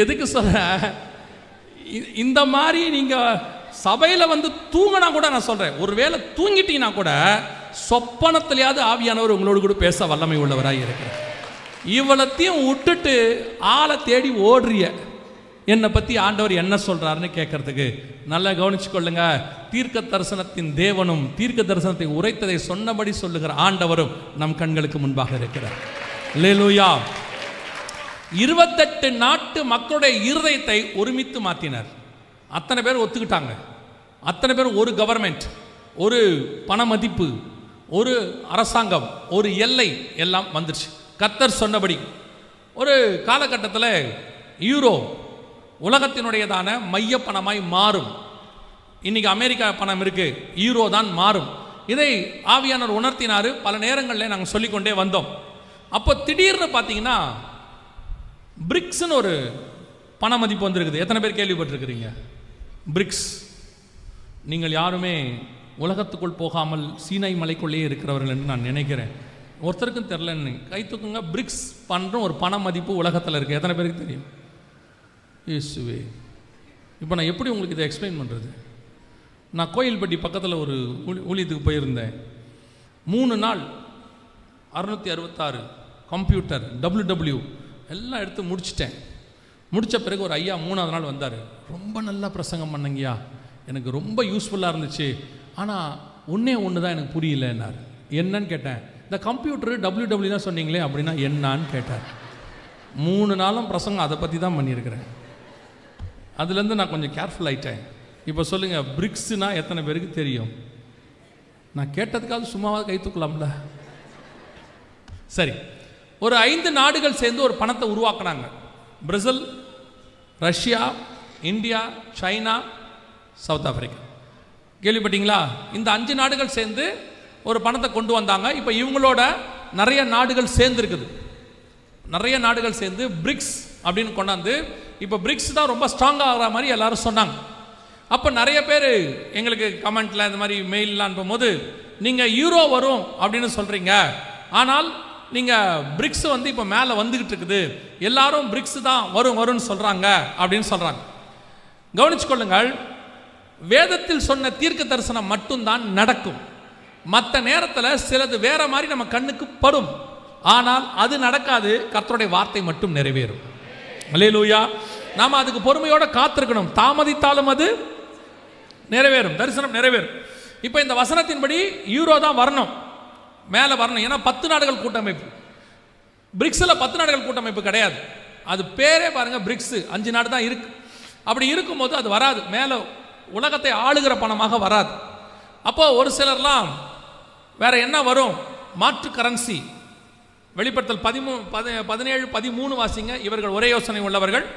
எதுக்கு சொல்ற, இந்த மாதிரி நீங்கள் சபையில் வந்து தூங்கினா கூட நான் சொல்கிறேன், ஒருவேளை தூங்கிட்டீங்கன்னா கூட சொப்பனத்திலேயாவது ஆவியானவர் உங்களோடு கூட பேச வல்லமை உள்ளவராக இருக்கிறார். இவ்வளத்தையும் விட்டுட்டு ஆளை தேடி ஓடுறிய, என்னை பற்றி ஆண்டவர் என்ன சொல்கிறாருன்னு கேட்கறதுக்கு நல்லா கவனிச்சு கொள்ளுங்க. தீர்க்க தரிசனத்தின் தேவனும் தீர்க்க தரிசனத்தை உரைத்ததை சொன்னபடி சொல்லுகிற ஆண்டவரும் நம் கண்களுக்கு முன்பாக இருக்கிறார். அல்லேலூயா. 28 நாட்டு மக்களுடைய இருதயத்தை ஒருமித்து மாற்றினார். அத்தனை பேர் ஒத்துக்கிட்டாங்க. அத்தனை பேர் ஒரு கவர்மெண்ட், ஒரு பண மதிப்பு, ஒரு அரசாங்கம், ஒரு எல்லை எல்லாம் வந்துருச்சு கர்த்தர் சொன்னபடி. ஒரு காலகட்டத்தில் யூரோ உலகத்தினுடையதான மைய பணமாய் மாறும். இன்னைக்கு அமெரிக்கா பணம் இருக்கு, யூரோ தான் மாறும். இதை ஆவியானவர் உணர்த்தினார். பல நேரங்களில் நாங்கள் சொல்லிக்கொண்டே வந்தோம். அப்போ திடீர்னு பார்த்தீங்கன்னா பிரிக்ஸ்னு ஒரு பண மதிப்பு வந்திருக்குது. எத்தனை பேர் கேள்விப்பட்டிருக்கிறீங்க பிரிக்ஸ்? நீங்கள் யாருமே உலகத்துக்குள் போகாமல் சீனாய் மலைக்குள்ளேயே இருக்கிறவர்கள் என்று நான் நினைக்கிறேன். ஒருத்தருக்கும் தெரிலன்னு கை தூக்குங்க. பிரிக்ஸ் பண்ணுற ஒரு பண மதிப்பு உலகத்தில் இருக்குது. எத்தனை பேருக்கு தெரியும்? இயேசுவே, இப்போ நான் எப்படி உங்களுக்கு இதை எக்ஸ்பிளைன் பண்ணுறது? நான் கோயில்பட்டி பக்கத்தில் ஒரு ஊழியத்துக்கு போயிருந்தேன். 3 நாள் 666 கம்ப்யூட்டர் WW எல்லாம் எடுத்து முடிச்சிட்டேன். முடித்த பிறகு ஒரு ஐயா 3ஆவது நாள் வந்தார். ரொம்ப நல்லா பிரசங்கம் பண்ணங்கய்யா, எனக்கு ரொம்ப யூஸ்ஃபுல்லாக இருந்துச்சு, ஆனால் ஒன்று தான் எனக்கு புரியலன்னார். என்னன்னு கேட்டேன். இந்த கம்ப்யூட்டரு WW தான் சொன்னீங்களே, அப்படின்னா என்னான்னு கேட்டார். 3 நாளும் பிரசங்கம் அதை பற்றி தான் பண்ணியிருக்கிறேன். அதுலேருந்து நான் கொஞ்சம் கேர்ஃபுல் ஆகிட்டேன். இப்போ சொல்லுங்கள், பிரிக்ஸ்னா எத்தனை பேருக்கு தெரியும்? நான் கேட்டதுக்காக சும்மாவாக கை தூக்கலாம்ல. சரி, ஒரு 5 நாடுகள் சேர்ந்து ஒரு பணத்தை உருவாக்குனாங்க. Brazil, Russia, India, China, South Africa. கேள்விப்பட்டீங்களா? இந்த 5 நாடுகள் சேர்ந்து ஒரு பணத்தை கொண்டு வந்தாங்க. இப்போ இவங்களோட நிறைய நாடுகள் சேர்ந்து இருக்குது. நிறைய நாடுகள் சேர்ந்து பிரிக்ஸ் அப்படின்னு கொண்டாந்து இப்போ பிரிக்ஸ் தான் ரொம்ப ஸ்ட்ராங்காக ஆகிற மாதிரி எல்லாரும் சொன்னாங்க. அப்போ நிறைய பேர் எங்களுக்கு கமெண்ட்டில் இந்த மாதிரி மெயிலெலாம் அனுப்பும்போது, நீங்கள் யூரோ வரும் அப்படின்னு சொல்கிறீங்க, ஆனால் நீங்கள் பிரிக்ஸ் வந்து இப்போ மேலே வந்துக்கிட்டு இருக்குது, எல்லாரும் பிரிக்ஸ் தான் வரும்னு சொல்கிறாங்க அப்படின்னு சொல்கிறாங்க. கவனிச்சு கொள்ளுங்கள், வேதத்தில் சொன்ன தீர்க்க தரிசனம் மட்டும்தான் நடக்கும். மற்ற நேரத்தில் சிலது வேற மாதிரி நம்ம கண்ணுக்கு படும், ஆனால் அது நடக்காது. கர்த்தருடைய வார்த்தை மட்டும் நிறைவேறும். அல்லேலூயா. நாம் அதுக்கு பொறுமையோட காத்திருக்கணும். தாமதித்தாலும் அது நிறைவேறும், தரிசனம் நிறைவேறும். இப்போ இந்த வசனத்தின்படி யூரோ தான் வரணும், மேலே வரணும். ஏன்னா 10 நாடுகள் கூட்டமைப்பு. பிரிக்ஸில் 10 நாடுகள் கூட்டமைப்பு கிடையாது. அது பேரே பாருங்க, பிரிக்ஸ் 5 நாடு தான் இருக்கு. அப்படி இருக்கும்போது அது வராது, மேலே உலகத்தை ஆளுகிற பணமாக வராது. அப்போ ஒரு சிலர்லாம் வேற என்ன வரும்? மாற்று கரன்சி. வெளிப்படுத்தல் 17:13 வாசிங்க. இவர்கள் ஒரே யோசனை உள்ளவர்கள்,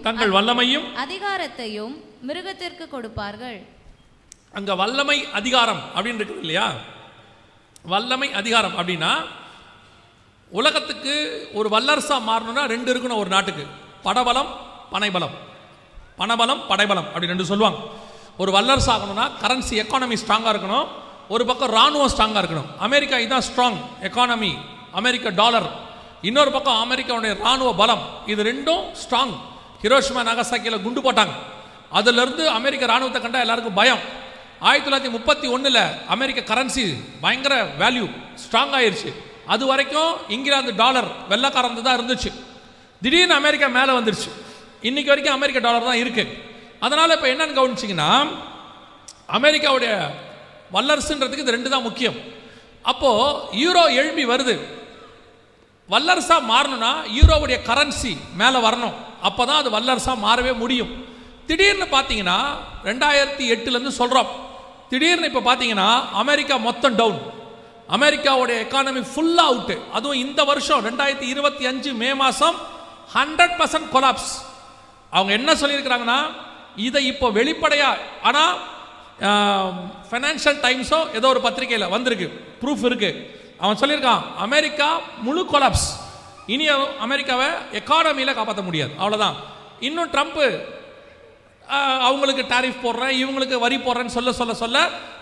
தங்கள் வல்லமையும் அதிகாரத்தையும் மிருகத்திற்கு கொடுப்பார்கள். அங்க வல்லமை அதிகாரம் அப்படின்னு இருக்குது இல்லையா? வல்லமை அதிகாரம் அப்படின்னா உலகத்துக்கு ஒரு வல்லரசா மாறணும்னா 2 இருக்கணும் ஒரு நாட்டுக்கு, படபலம் பனைபலம். பணபலம் படைபலம் அப்படி 2 சொல்லுவாங்க. ஒரு வல்லரசு ஆகணும்னா கரன்சி எக்கானமி ஸ்ட்ராங்காக இருக்கணும், ஒரு பக்கம் ராணுவம் ஸ்ட்ராங்காக இருக்கணும். அமெரிக்கா இதுதான் ஸ்ட்ராங் எக்கானமி, அமெரிக்கா டாலர். இன்னொரு பக்கம் அமெரிக்காவுடைய ராணுவ பலம். இது 2ம் ஸ்ட்ராங். ஹிரோஷிமா நாகசாக்கியில் குண்டு போட்டாங்க, அதிலிருந்து அமெரிக்க ராணுவத்தை கண்டா எல்லாருக்கும் பயம். 1931 அமெரிக்க கரன்சி பயங்கர வேல்யூ ஸ்ட்ராங் ஆயிருச்சு. அது வரைக்கும் இங்கிலாந்து டாலர் வெள்ளக்காரந்து தான் இருந்துச்சு. திடீர்னு அமெரிக்கா மேலே வந்துருச்சு. இன்னைக்கு வரைக்கும் அமெரிக்க டாலர் தான் இருக்கு. அதனால இப்போ என்னன்னு கவனிச்சிங்கன்னா, அமெரிக்காவுடைய வல்லரசுன்றதுக்கு இது 2 தான் முக்கியம். அப்போ யூரோ எழும்பி வருது. வல்லரசா மாறணும்னா யூரோவுடைய கரன்சி மேலே வரணும், அப்போதான் அது வல்லரசா மாறவே முடியும். திடீர்னு பார்த்தீங்கன்னா 2008 சொல்கிறோம், திடீர்னு இப்போ பார்த்தீங்கன்னா அமெரிக்கா மொத்தம் டவுன். அமெரிக்காவுடைய எக்கானமி ஃபுல்லாக அவுட்டு. அதுவும் இந்த வருஷம் 2025 மே மாதம் 100% கொலாப்ஸ். அவங்க என்ன சொல்லியிருக்கிறாங்கன்னா, இதை இப்போ வெளிப்படையா, ஆனால் ஃபைனான்சியல் டைம்ஸோ ஏதோ ஒரு பத்திரிகையில் வந்திருக்கு, ப்ரூஃப் இருக்கு. அவன் சொல்லியிருக்கான், அமெரிக்கா முழு கொலாப்ஸ், இனி அமெரிக்காவை எக்கானமியில் காப்பாற்ற முடியாது, அவ்வளோதான். இன்னும் ட்ரம்ப் அவங்களுக்கு டாரிஃப் போடுறேன், இவங்களுக்கு வரி போடுறேன்னு சொல்ல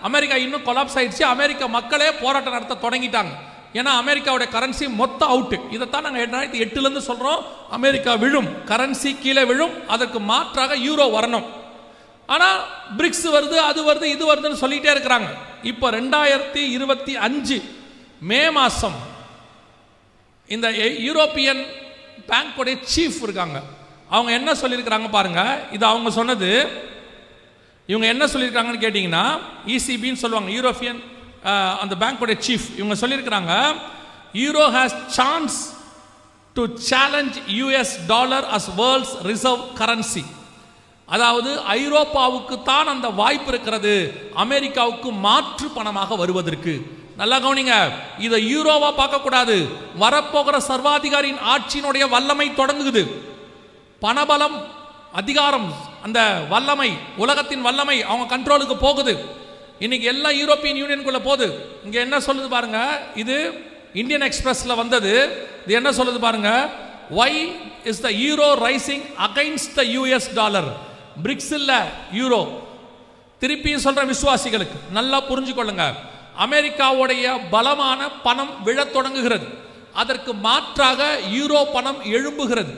அமெரிக்கா இன்னும் கொலாப்ஸ் ஆயிடுச்சு. அமெரிக்கா மக்களே போராட்டம் நடத்த தொடங்கிட்டாங்க. ஏன்னா அமெரிக்காவுடைய கரன்சி மொத்த அவுட்டு. இதைத்தான் நாங்கள் 2008 சொல்கிறோம், அமெரிக்கா விழும், கரன்சி கீழே விழும், அதற்கு மாற்றாக யூரோ வரணும். ஆனால் பிரிக்ஸ் வருது, அது வருது, இது வருதுன்னு சொல்லிகிட்டே இருக்கிறாங்க. இப்போ 2025 மே மாதம் இந்த யூரோப்பியன் பேங்க்குடைய சீஃப் இருக்காங்க, அவங்க என்ன சொல்லியிருக்கிறாங்க பாருங்க. இது அவங்க சொன்னது. இவங்க என்ன சொல்லியிருக்காங்கன்னு கேட்டிங்கன்னா, இசிபின்னு சொல்லுவாங்க, யூரோப்பியன் அந்த பேங்க்குடைய சீஃப். இவங்க சொல்லியிருக்கிறாங்க, euro has chance to challenge US dollar as world's reserve currency. அதாவது ஐரோப்பாவுக்கு தான் அந்த வாய்ப்பு இருக்கிறது அமெரிக்காவுக்கு மாற்று பணமாக வருவதற்கு. நல்லா கவனிங்க, இதை யூரோவா பார்க்கக்கூடாது. வரப்போகிற சர்வாதிகாரியின் ஆட்சியினுடைய வல்லமை தொடங்குது. பணபலம், அதிகாரம், அந்த வல்லமை, உலகத்தின் வல்லமை அவங்க கண்ட்ரோலுக்கு போகுது. இன்னைக்கு எல்லாம் யூரோப்பியன் யூனியனுக்குள்ள போகுது. இங்க என்ன சொல்லுது பாருங்க, இது இந்தியன் எக்ஸ்பிரஸ்ல வந்தது. இது என்ன சொல்லுது பாருங்க, why is the euro rising against the US dollar? BRICS இல்ல, யூரோ. திருப்பியும் சொல்ற விசுவாசிகளுக்கு நல்லா புரிஞ்சுக்கொள்ளுங்க, அமெரிக்காவுடைய பலமான பணம் விழத் தொடங்குகிறது, அதற்கு மாற்றாக யூரோ பணம் எழும்புகிறது.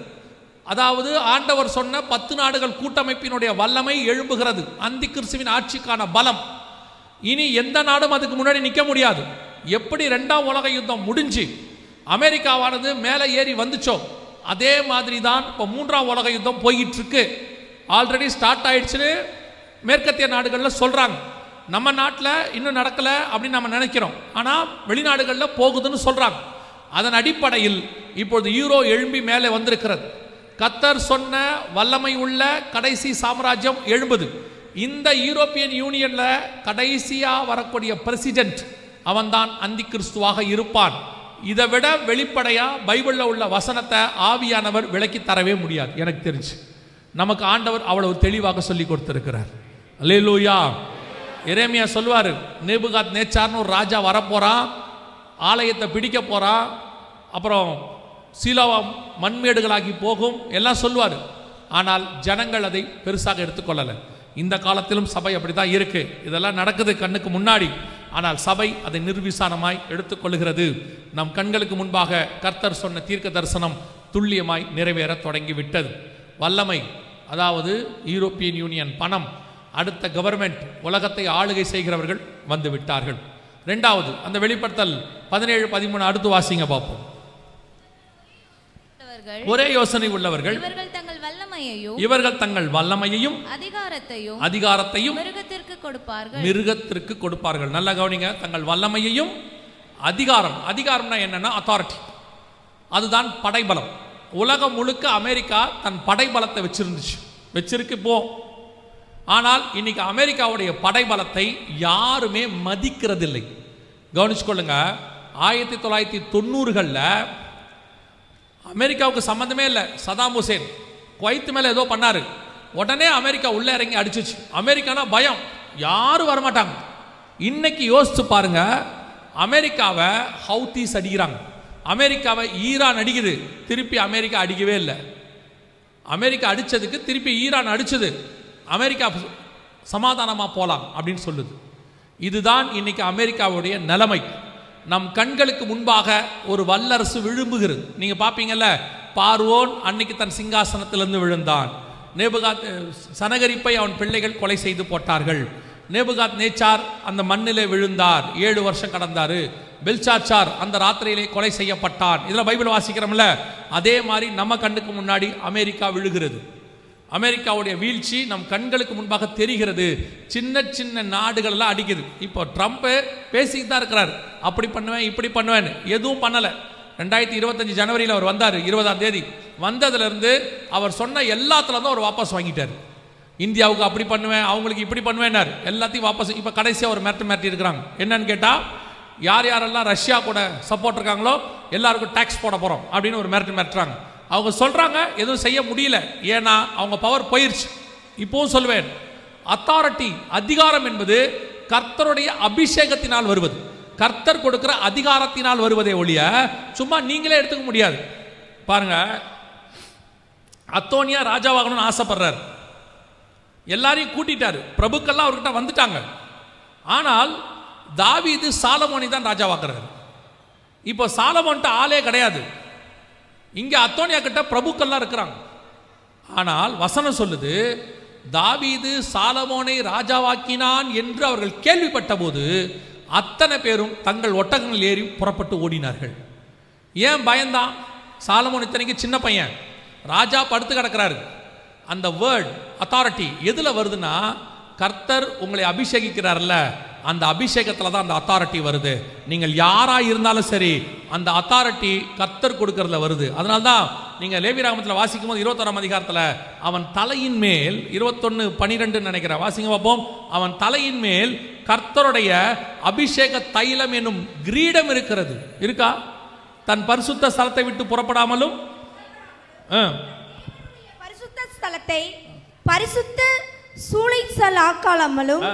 அதாவது ஆண்டவர் சொன்ன 10 நாடுகள் கூட்டமைப்பினுடைய வல்லமை எழும்புகிறது, அந்தி கிறிஸ்துவின் ஆட்சிக்கான பலம். இனி எந்த நாடும் அதுக்கு முன்னாடி நிற்க முடியாது. எப்படி 2ஆம் உலக யுத்தம் முடிஞ்சு அமெரிக்காவானது மேலே ஏறி வந்துச்சோ அதே மாதிரி தான் இப்போ 3ஆம் உலக யுத்தம் போயிட்டு இருக்கு. ஆல்ரெடி ஸ்டார்ட் ஆயிடுச்சுன்னு மேற்கத்திய நாடுகளில் சொல்றாங்க. நம்ம நாட்டில் இன்னும் நடக்கல அப்படின்னு நம்ம நினைக்கிறோம், ஆனால் வெளிநாடுகளில் போகுதுன்னு சொல்றாங்க. அதன் அடிப்படையில் இப்பொழுது யூரோ எழும்பி மேலே வந்திருக்கிறது. கத்தர் சொன்ன வல்லமை உள்ள கடைசி சாம்ராஜ்யம் எழும்புது. இந்த யூரோப்பியன் யூனியன்ல கடைசியா வரக்கூடிய பிரசிடென்ட் அவன்தான் அந்தி கிறிஸ்துவாக இருப்பான். இதை விட வெளிப்படையா பைபிள்ல உள்ள வசனத்தை ஆவியானவர் விளக்கி தரவே முடியாது. எனக்கு தெரிஞ்சு நமக்கு ஆண்டவர் அவ்வளவு தெளிவாக சொல்லி கொடுத்திருக்கிறார். அல்லேலூயா. எரேமியா சொல்வாரு, நேபுகாத் நேச்சார்னு ஒரு ராஜா வரப்போறான், ஆலயத்தை பிடிக்க போறான், அப்புறம் சீலோவா மண்மேடுகளாகி போகும் எல்லாம் சொல்வார். ஆனால் ஜனங்கள் அதை பெருசாக எடுத்துக்கொள்ளலை. இந்த காலத்திலும் சபை அப்படித்தான் இருக்கு. இதெல்லாம் நடக்குது கண்ணுக்கு முன்னாடி, ஆனால் சபை அதை நிர்விசாரமாய் எடுத்துக்கொள்கிறது. நம் கண்களுக்கு முன்பாக கர்த்தர் சொன்ன தீர்க்க தரிசனம் துல்லியமாய் நிறைவேற தொடங்கிவிட்டது. வல்லமை, அதாவது யூரோப்பியன் யூனியன் பணம், அடுத்த கவர்மெண்ட், உலகத்தை ஆளுகை செய்கிறவர்கள் வந்து விட்டார்கள். 2வது அந்த வெளிப்படுத்தல் 17-13 அடுத்து வாசிங்க பார்ப்போம். ஒரே யோசனை உள்ளவர்கள் இவர்கள் தங்கள் வல்லமையையும் அதிகாரத்தையும் மிருகத்திற்கு கொடுப்பார்கள். நல்லா கவனிங்க, தங்கள் வல்லமையையும் அதிகாரம்னா என்னன்னா அத்தாரிட்டி, அதுதான் படைபலம். உலகம் முழுக்க அமெரிக்கா தன் படைபலத்தை வச்சிருக்கு போ. ஆனால் இன்னைக்கு அமெரிக்காவுடைய படைபலத்தை யாருமே மதிக்கிறதில்லை. கவனிச்சுக்கொள்ளுங்க, 1990களில் அமெரிக்காவுக்கு சம்பந்தமே இல்லை, சதாம் ஹுசேன் குவைத் மேலே ஏதோ பண்ணாரு, உடனே அமெரிக்கா உள்ளே இறங்கி அடிச்சிச்சு. அமெரிக்கானா பயம், யாரும் வரமாட்டாங்க. இன்னைக்கு யோசிச்சு பாருங்க, அமெரிக்காவை ஹவுத்தீஸ் அடிக்கிறாங்க, அமெரிக்காவை ஈரான் அடிக்குது, திருப்பி அமெரிக்கா அடிக்கவே இல்லை. அமெரிக்கா அடித்ததுக்கு திருப்பி ஈரான் அடிச்சது, அமெரிக்கா சமாதானமாக போகலாம் அப்படின்னு சொல்லுது. இதுதான் இன்னைக்கு அமெரிக்காவுடைய நிலைமை. நம் கண்களுக்கு முன்பாக ஒரு வல்லரசு விழும்புகிறது. நீங்கள் பார்ப்பீங்கல்ல, பார்வோன் அன்னைக்கு தன் சிங்காசனத்திலிருந்து விழுந்தான். நேபுகாத் சனகரிப்பை அவன் பிள்ளைகள் கொலை செய்து போட்டார்கள். நேபுகாத் நேச்சார் அந்த மண்ணிலே விழுந்தார், 7 வருஷம் கடந்தார். பெல்சாச்சார் அந்த ராத்திரியிலே கொலை செய்யப்பட்டான். இதெல்லாம் பைபிள் வாசிக்கிறோம்ல, அதே மாதிரி நம்ம கண்ணுக்கு முன்னாடி அமெரிக்கா விழுகிறது. அமெரிக்காவுடைய வீழ்ச்சி நம் கண்களுக்கு முன்பாக தெரிகிறது. சின்ன சின்ன நாடுகள் எல்லாம் அடிக்குது. இப்போ ட்ரம்ப் பேசிக்கிட்டு தான் இருக்கிறார், அப்படி பண்ணுவேன் இப்படி பண்ணுவேன், எதுவும் பண்ணலை. 2025 ஜனவரியில் அவர் வந்தார், 20ஆம் தேதி வந்ததுலேருந்து அவர் சொன்ன எல்லாத்துல தான் அவர் வாபஸ் வாங்கிட்டார். இந்தியாவுக்கு அப்படி பண்ணுவேன், அவங்களுக்கு இப்படி பண்ணுவேன்னார், எல்லாத்தையும் வாபஸ். இப்போ கடைசியாக ஒரு மிரட்டி இருக்கிறாங்க. என்னன்னு கேட்டால், யார் யாரெல்லாம் ரஷ்யா கூட சப்போர்ட் இருக்காங்களோ எல்லாருக்கும் டேக்ஸ் போட போகிறோம் அப்படின்னு ஒரு மிரட்டுறாங்க. அவங்க சொல்றாங்க எதுவும் செய்ய முடியல, ஏன்னா அவங்க பவர் போயிருச்சு. இப்பவும் சொல்வேன், அத்தாரிட்டி, அதிகாரம் என்பது கர்த்தருடைய அபிஷேகத்தினால் வருவது, கர்த்தர் கொடுக்கிற அதிகாரத்தினால் வருவதே ஒழிய சும்மா நீங்களே எடுத்துக்க முடியாது. பாருங்க, அத்தோனியா ராஜாவாகணும்னு ஆசைப்படுறார். எல்லாரையும் கூட்டிட்டாரு, பிரபுக்கள்லாம் அவர்கிட்ட வந்துட்டாங்க. ஆனால் தாவீது சாலமோனை தான் ராஜாவாக்குறாரு. இப்போ சாலமோன்ட்ட ஆளே கிடையாது. இங்க அத்தோனியா கிட்ட பிரபுக்கள்லாம் இருக்கிறாங்க. ஆனால் வசனம் சொல்லுது, தாவீது சாலமோனை ராஜாவாக்கினான் என்று அவர்கள் கேள்விப்பட்ட போது அத்தனை பேரும் தங்கள் ஒட்டகங்கள் ஏறி புறப்பட்டு ஓடினார்கள். ஏன் பயந்தான்? சாலமோன் இத்தனைக்கு சின்ன பையன், ராஜா படுத்து கிடக்கிறாரு. அந்த வேர்ட் அத்தாரிட்டி எதுல வருதுன்னா, கர்த்தர் உங்களை அபிஷேகிக்கிறார்ல, அந்த அபிஷேகத்தில் தான் அந்த அத்தாரிட்டி வருது. நீங்கள் யாரா இருந்தாலும் சரி, அந்த அத்தாரிட்டி கர்த்தர் கொடுக்கறதுல வருது. அதனால்தான் நீங்க லேவியராகமத்தில் வாசிக்கும் போது 21ஆம் அதிகாரத்தில் அவன் தலையின் மேல் 21:12 நினைக்கிறேன், வாசிங்க பார்ப்போம். அவன் தலையின் மேல் கர்த்தருடைய அபிஷேக தைலம் என்னும் கிரீடம் இருக்கிறது. இருக்கா? தன் பரிசுத்த ஸ்தலத்தை விட்டு புறப்படாமலும் பரிசுத்த ஸ்தலத்தை பரிசுத்த சூளைச்சல் ஆக்காமலும்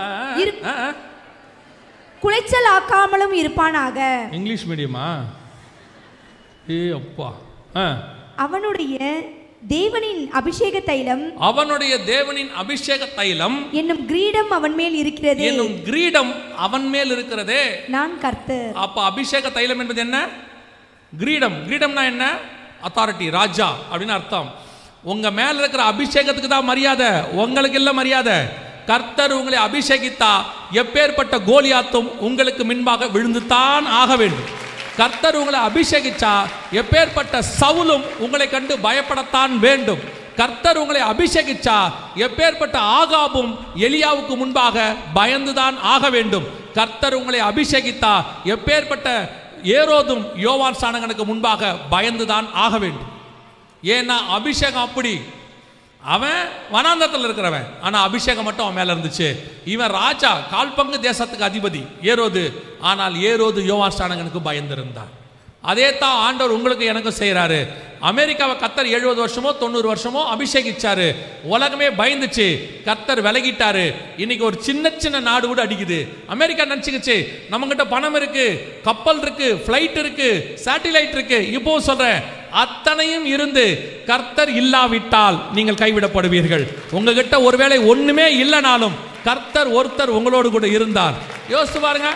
குலைச்சல் ஆக்காமலும் இருப்பானாக. இங்கிலீஷ் மீடியமா? அப்பா. அவனுடைய தேவனின் அபிஷேக தைலம், அவனுடைய தேவனின் அபிஷேக தைலம் என்னும் கிரீடம் அவன் மேல் இருக்கிறது, என்னும் கிரீடம் அவன் மேல் இருக்கிறதே, நான் கர்த்தர். அப்ப அபிஷேக தைலம் என்பது என்ன? கிரீடம். கிரீடம்னா என்ன? அத்தாரிட்டி, ராஜா அப்படின்னு அர்த்தம். உங்க மேல இருக்கிற அபிஷேகத்துக்கு தான் மரியாதை, உங்களுக்கு இல்ல மரியாதை. கர்த்தர் உங்களை அபிஷேகித்தா எப்பேற்பட்ட கோலியாத்தும் உங்களுக்கு முன்பாக விழுந்துதான் ஆக வேண்டும். கர்த்தர் உங்களை அபிஷேகிச்சா எப்பேற்பட்ட சவுலும் உங்களை கண்டு பயப்படத்தான் வேண்டும். கர்த்தர் உங்களை அபிஷேகிச்சா எப்பேற்பட்ட ஆகாபும் எலியாவுக்கு முன்பாக பயந்துதான் ஆக வேண்டும். கர்த்தர் உங்களை அபிஷேகித்தா எப்பேற்பட்ட ஏரோதும் யோவான் ஸ்நானகனுக்கு முன்பாக பயந்துதான் ஆக வேண்டும். ஏன்னா அபிஷேகம் அப்படி. அவன் வனாந்தரத்தில் இருக்கிறவன், ஆனா அபிஷேகம் மட்டும் அவன் மேல இருந்துச்சு. இவன் ராஜா, கால் பங்கு தேசத்துக்கு அதிபதி ஏரோது. ஆனால் ஏரோது யோவான் ஸ்நானகனுக்கு பயந்திருந்தான். அதே தான் ஆண்டவர் உங்களுக்கு எனக்கும் செய்யறாரு. அமெரிக்காவை கர்த்தர் 70 வருஷமோ 90 வருஷமோ அபிஷேகிச்சாரு, உலகமே பயந்துச்சு, கர்த்தர் விலகிட்டாரு. இன்னைக்கு ஒரு சின்ன சின்ன நாடு கூட அடிக்குது. அமெரிக்கா நினைச்சுக்கிச்சு நம்ம கிட்ட பணம் இருக்கு, கப்பல் இருக்கு, பிளைட் இருக்கு, சேட்டிலைட் இருக்கு. இப்போ சொல்றேன், அத்தனையும் இருந்து கர்த்தர் இல்லாவிட்டால் நீங்கள் கைவிடப்படுவீர்கள். உங்ககிட்ட ஒருவேளை ஒண்ணுமே இல்லைனாலும் கர்த்தர் ஒருத்தர் உங்களோடு கூட இருந்தார். யோசிச்சு பாருங்க.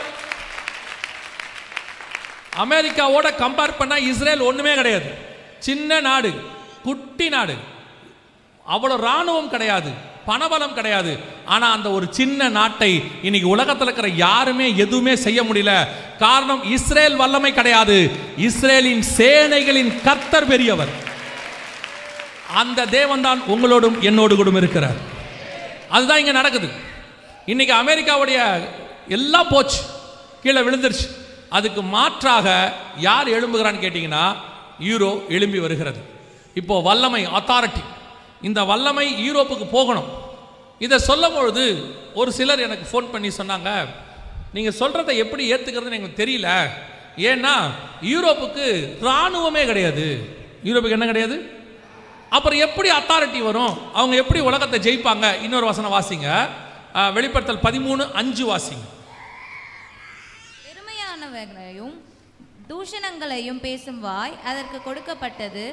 அமெரிக்காவோட கம்பேர் பண்ணா இஸ்ரேல் ஒண்ணுமே கிடையாது. சின்ன நாடு, குட்டி நாடு, அவ்வளவு ராணுவம் கிடையாது, பணபலம் கிடையாது. ஆனா அந்த ஒரு சின்ன நாட்டை இன்னைக்கு உலகத்தில் இருக்கிற யாருமே எதுவுமே செய்ய முடியல. காரணம், இஸ்ரேல் வல்லமை கிடையாது, இஸ்ரேலின் சேனைகளின் கர்த்தர் பெரியவர். அந்த தேவன் தான் உங்களோடும் என்னோடு கூட இருக்கிறார். அதுதான் இங்க நடக்குது. இன்னைக்கு அமெரிக்காவுடைய எல்லாம் போச்சு, கீழே விழுந்துருச்சு. அதுக்கு மாற்றாக யார் எழும்புகிறான்னு கேட்டீங்கன்னா, யூரோ எழும்பி வருகிறது. இப்போ வல்லமை, அத்தாரிட்டி, இந்த வல்லமை யூரோப்புக்கு போகணும். இதை சொல்லும் பொழுது ஒரு சிலர் எனக்கு ஃபோன் பண்ணி சொன்னாங்க, நீங்க சொல்றதை எப்படி ஏத்துக்கிறதுன்னு எனக்கு தெரியல. ஏன்னா யூரோப்புக்கு இராணுவமே கிடையாது. யூரோப்புக்கு என்ன கிடையாது? அப்புறம் எப்படி அத்தாரிட்டி வரும்? அவங்க எப்படி உலகத்தை ஜெயிப்பாங்க? இன்னொரு வசனம் வாசிங்க, வெளிப்படுத்தல் 13:5 வாசிங்க. பெருமையானவர்களையும் தூஷணங்களையும் பேசும் வாய் அதற்கு கொடுக்கப்பட்டது,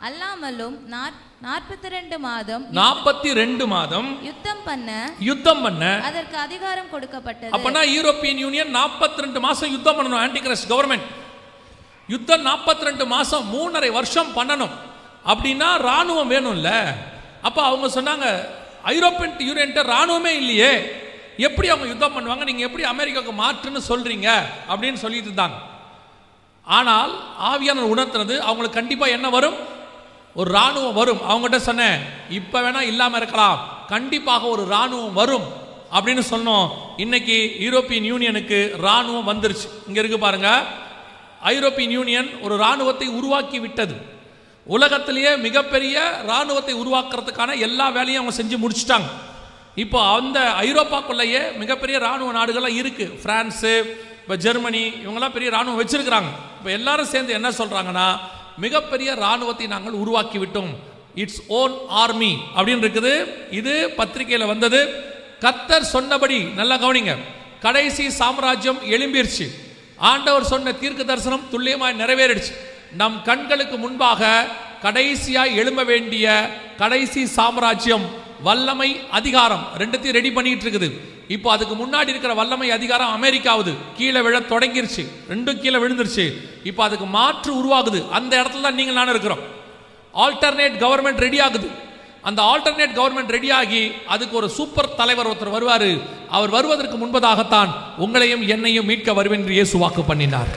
அல்லாமலும் 42 மாதம் யுத்தம் பண்ண அதற்கு அதிகாரம் கொடுக்கப்பட்டது. அப்பனா யூரோப்பியன் யூனியன் 42 மாசம் யுத்தம் பண்ணணும். ஆன்டிகிரைஸ்ட் கவர்மெண்ட் யுத்தம் 42 மாசம் 3.5 வருஷம் பண்ணணும். அப்படின்னா ராணுவம் வேணும்ல. அப்ப அவங்க சொன்னாங்க, ஐரோப்பியன் யூனியன் ராணுவமே இல்லையே, எப்படி அவங்க யுத்தம் பண்ணுவாங்க? நீங்க எப்படி அமெரிக்காவுக்கு மாற்றுன்னு சொல்றீங்க அப்படின்னு சொல்லிட்டு இருந்தாங்க. ஆனால் ஆவியானவர் உணர்த்துறது, அவங்களுக்கு கண்டிப்பா என்ன வரும்? ஒரு ராணுவம் வரும். அவங்ககிட்ட சொன்னேன், இப்ப வேணா இல்லாம இருக்கலாம், கண்டிப்பாக ஒரு ராணுவம் வரும் அப்படின்னு சொன்னோம். இன்னைக்கு யூரோப்பியன் யூனியனுக்கு ராணுவம் வந்துருச்சு. இங்க இருக்கு பாருங்க, ஐரோப்பியன் யூனியன் ஒரு ராணுவத்தை உருவாக்கி விட்டது. உலகத்திலேயே மிகப்பெரிய ராணுவத்தை உருவாக்குறதுக்கான எல்லா வேலையும் அவங்க செஞ்சு முடிச்சுட்டாங்க. இப்போ அந்த ஐரோப்பாக்குள்ளேயே மிகப்பெரிய ராணுவ நாடுகள்லாம் இருக்கு. பிரான்ஸு, இப்போ ஜெர்மனி, இவங்கெல்லாம் பெரிய ராணுவம் வச்சிருக்கிறாங்க. இப்போ எல்லாரும் சேர்ந்து என்ன சொல்றாங்கன்னா, மிகப்பெரிய ராணுவத்தை நாங்கள் உருவாக்கி விட்டோம், இட்ஸ் ஓன் ஆர்மி அப்படின்னு இருக்குது. இது பத்திரிகையில் வந்தது. கர்த்தர் சொன்னபடி நல்லா கவனிங்க, கடைசி சாம்ராஜ்யம் எழும்பிருச்சு. ஆண்டவர் சொன்ன தீர்க்க தரிசனம் துல்லியமாய் நிறைவேறிடுச்சு. நம் கண்களுக்கு முன்பாக கடைசியாய் எழும்ப வேண்டிய கடைசி சாம்ராஜ்யம் வல்லமை அதிகாரம் ரெண்டுத்தையும் ரெடி பண்ணிட்டு இருக்குது. இப்போ அதுக்கு முன்னாடி இருக்கிற வல்லமை அதிகாரம் அமெரிக்காவுது கீழே விழ தொடங்கிருச்சு, ரெண்டும் கீழே விழுந்துருச்சு. இப்போ அதுக்கு மாற்று உருவாகுது. அந்த இடத்துல தான் நீங்கள் நானும் இருக்கிறோம். ஆல்டர்னேட் கவர்மெண்ட் ரெடி ஆகுது. அந்த ஆல்டர்னேட் கவர்மெண்ட் ரெடியாகி அதுக்கு ஒரு சூப்பர் தலைவர் ஒருத்தர் வருவார். அவர் வருவதற்கு முன்பதாகத்தான் உங்களையும் என்னையும் மீட்க வருவேன் என்று இயேசு வாக்கு பண்ணினார்.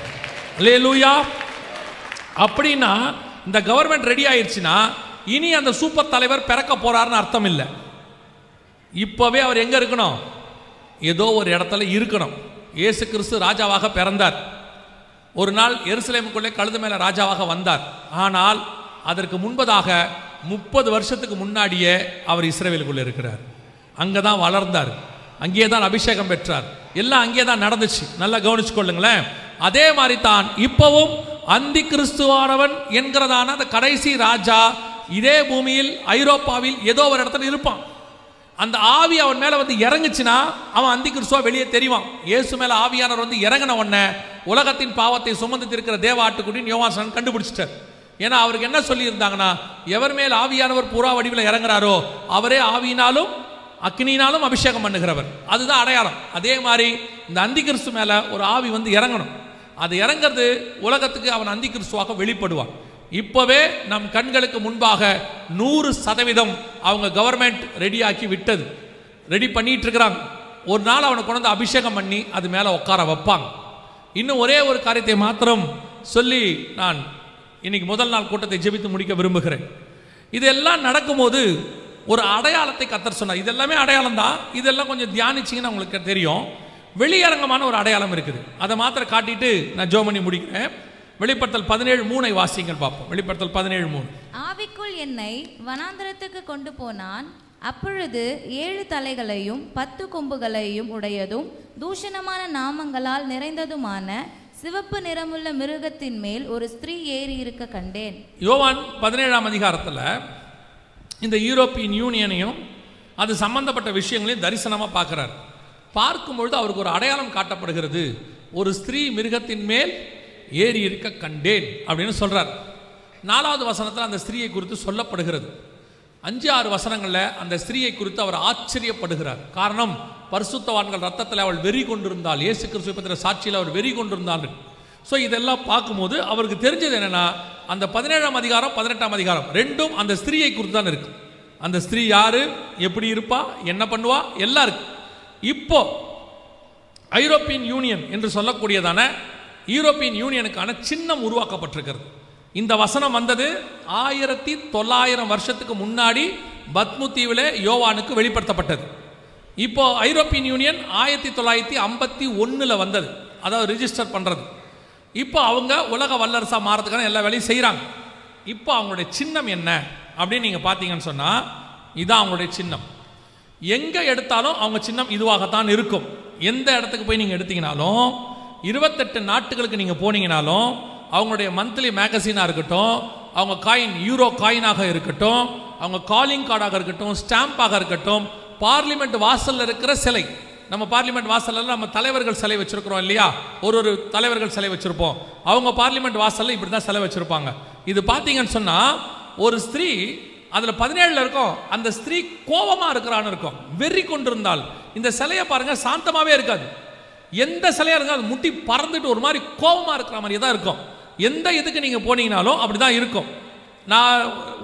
அல்லேலூயா. அப்படின்னா இந்த கவர்மெண்ட் ரெடி ஆயிடுச்சுன்னா இனி அந்த சூப்பர் தலைவர் பிறக்க போறாருன்னு அர்த்தம் இல்லை. இப்பவே அவர் எங்க இருக்கணும்? ஏதோ ஒரு இடத்துல இருக்கணும். இயேசு கிறிஸ்து ராஜாவாக பிறந்தார். ஒரு நாள் எருசலேமுக்குள்ளே கழுது மேல ராஜாவாக வந்தார். ஆனால் அதற்கு முன்பதாக 30 வருஷத்துக்கு முன்னாடியே அவர் இஸ்ரவேலுக்குள்ள இருக்கிறார். அங்கே தான் வளர்ந்தார், அங்கே தான் அபிஷேகம் பெற்றார், எல்லாம் அங்கே தான் நடந்துச்சு. நல்லா கவனிச்சு கொள்ளுங்களேன். அதே மாதிரி தான் இப்பவும் அந்தி கிறிஸ்துவானவன் என்கிறதான அந்த கடைசி ராஜா இதே பூமியில் ஐரோப்பாவில் ஏதோ ஒரு இடத்துல இருப்பான். அந்த ஆவி அவன் மேல வந்து இறங்குச்சுன்னா அவன் அந்தி கிறிஸ்துவா வெளியே தெரிவான். இயேசு மேல ஆவியானவர் வந்து இறங்கின உடனே உலகத்தின் பாவத்தை சுமந்து இருக்கிற தேவ ஆட்டுக்குட்டின்னு யோவான் கண்டுபிடிச்சிட்டார். ஏன்னா அவருக்கு என்ன சொல்லி இருந்தாங்கன்னா, எவர் மேல் ஆவியானவர் புறா வடிவில் இறங்குறாரோ அவரே ஆவியினாலும் அக்னியினாலும் அபிஷேகம் பண்ணுகிறவர். அதுதான் அடையாளம். அதே மாதிரி இந்த அந்தி கிறிஸ்து மேல ஒரு ஆவி வந்து இறங்கணும். அது இறங்கிறது உலகத்துக்கு அவன் அந்தி கிறிஸ்துவாக வெளிப்படுவான். இப்பவே நம் கண்களுக்கு முன்பாக 100% அவங்க கவர்மெண்ட் ரெடியாக்கி விட்டது, ரெடி பண்ணிட்டு இருக்கிறாங்க. ஒரு நாள் அவனை கொண்டு வந்து அபிஷேகம் பண்ணி அது மேல உட்கார வைப்பாங்க. இன்னும் ஒரே ஒரு காரியத்தை மாத்திரம் சொல்லி நான் இன்னைக்கு முதல் நாள் கூட்டத்தை ஜெபித்து முடிக்க விரும்புகிறேன். இதெல்லாம் நடக்கும்போது ஒரு அடையாளத்தை கர்த்தர் சொன்னார். இதெல்லாமே அடையாளம் தான். இதெல்லாம் கொஞ்சம் தியானிச்சிங்கன்னா உங்களுக்கு தெரியும். வெளியரங்கமான ஒரு அடையாளம் இருக்குது. அதை மாத்திரம் காட்டிட்டு நான் ஜெபம் பண்ணி முடிக்கிறேன். வெளிப்படுத்தல் 17:3 வாசிங்கள் பார்ப்போம். வெளிப்படுத்தல் 17:3. ஆவிக்குள் என்னை வனாந்தரத்துக்கு கொண்டு போனான். அப்பொழுது 7 தலைகளையும் 10 கொம்புகளையும் உடையதும் தூஷணமான நாமங்களால் நிறைந்ததுமான சிவப்பு நிறமுள்ள மிருகத்தின் மேல் ஒரு ஸ்திரீ ஏறி இருக்க கண்டேன். யோவான் 17ஆம் அதிகாரத்தில் இந்த யூரோப்பியன் யூனியனையும் அது சம்பந்தப்பட்ட விஷயங்களையும் தரிசனமாக பார்க்குறார். பார்க்கும்பொழுது அவருக்கு ஒரு அடையாளம் காட்டப்படுகிறது. ஒரு ஸ்திரீ மிருகத்தின் மேல் ஏறி இருக்க கண்டேன் அப்படின்னு சொல்றார். 4வது வசனத்தில் அந்த ஸ்திரீயை குறித்து சொல்லப்படுகிறது. 5-6 வசனங்களில் அந்த ஸ்திரீயை குறித்து அவர் ஆச்சரியப்படுகிறார். காரணம், பரிசுத்தவான்கள் ரத்தத்தில் அவள் வெறி கொண்டிருந்தாள். இயேசு கிறிஸ்துவை பற்றின சாட்சியில் அவர் வெறி கொண்டிருந்தாள். ஸோ இதெல்லாம் பார்க்கும்போது அவருக்கு தெரிஞ்சது என்னன்னா, அந்த 17ஆம் அதிகாரம் 18ஆம் அதிகாரம் ரெண்டும் அந்த ஸ்திரீயை குறித்து தான் இருக்கு. அந்த ஸ்திரீ யாரு, எப்படி இருப்பா, என்ன பண்ணுவா, எல்லாம் இருக்கு. இப்போ ஐரோப்பியன் யூனியன் என்று சொல்லக்கூடியதான யூரோப்பியன் யூனியனுக்கான சின்னம் உருவாக்கப்பட்டிருக்கிறது. இந்த வசனம் வந்தது 1900 வருஷத்துக்கு முன்னாடி பத்மு தீவில் யோவானுக்கு வெளிப்படுத்தப்பட்டது. இப்போ ஐரோப்பியன் யூனியன் 1951 வந்தது, அதாவது ரிஜிஸ்டர் பண்றது. இப்போ அவங்க உலக வல்லரசா மாறதுக்கான எல்லா வேலையும் செய்கிறாங்க. இப்போ அவங்களுடைய சின்னம் என்ன அப்படின்னு நீங்க பார்த்தீங்கன்னு சொன்னா, இதான் அவங்களுடைய சின்னம். எங்க எடுத்தாலும் அவங்க சின்னம் இதுவாகத்தான் இருக்கும். எந்த இடத்துக்கு போய் நீங்க எடுத்தீங்கனாலும், 28 நாட்டுகளுக்கு நீங்க போனீங்கனாலும், அவங்களுடைய மந்த்லி மேகசினாக இருக்கட்டும், அவங்க காயின் யூரோ காயினாக இருக்கட்டும், அவங்க காலிங் கார்டாக இருக்கட்டும், ஸ்டாம்பாக இருக்கட்டும், பார்லிமெண்ட் வாசலில் இருக்கிற சிலை, நம்ம பார்லிமெண்ட் வாசலில் நம்ம தலைவர்கள் சிலை வச்சிருக்கிறோம் இல்லையா, ஒரு தலைவர்கள் சிலை வச்சிருப்போம். அவங்க பார்லிமெண்ட் வாசலில் இப்படி தான் சிலை வச்சிருப்பாங்க. இது பார்த்தீங்கன்னு சொன்னால் ஒரு ஸ்திரீ அதில் 17 இருக்கும். அந்த ஸ்திரீ கோபமாக இருக்கிறான்னு இருக்கும், வெறி கொண்டிருந்தால். இந்த சிலையை பாருங்க, சாந்தமாகவே இருக்காது. எந்த சிலையாக இருக்கும் அது முட்டி பறந்துட்டு ஒரு மாதிரி கோபமாக இருக்கிற மாதிரி தான் இருக்கும். எந்த இதுக்கு நீங்கள் போனீங்கனாலும் அப்படி தான் இருக்கும். நான்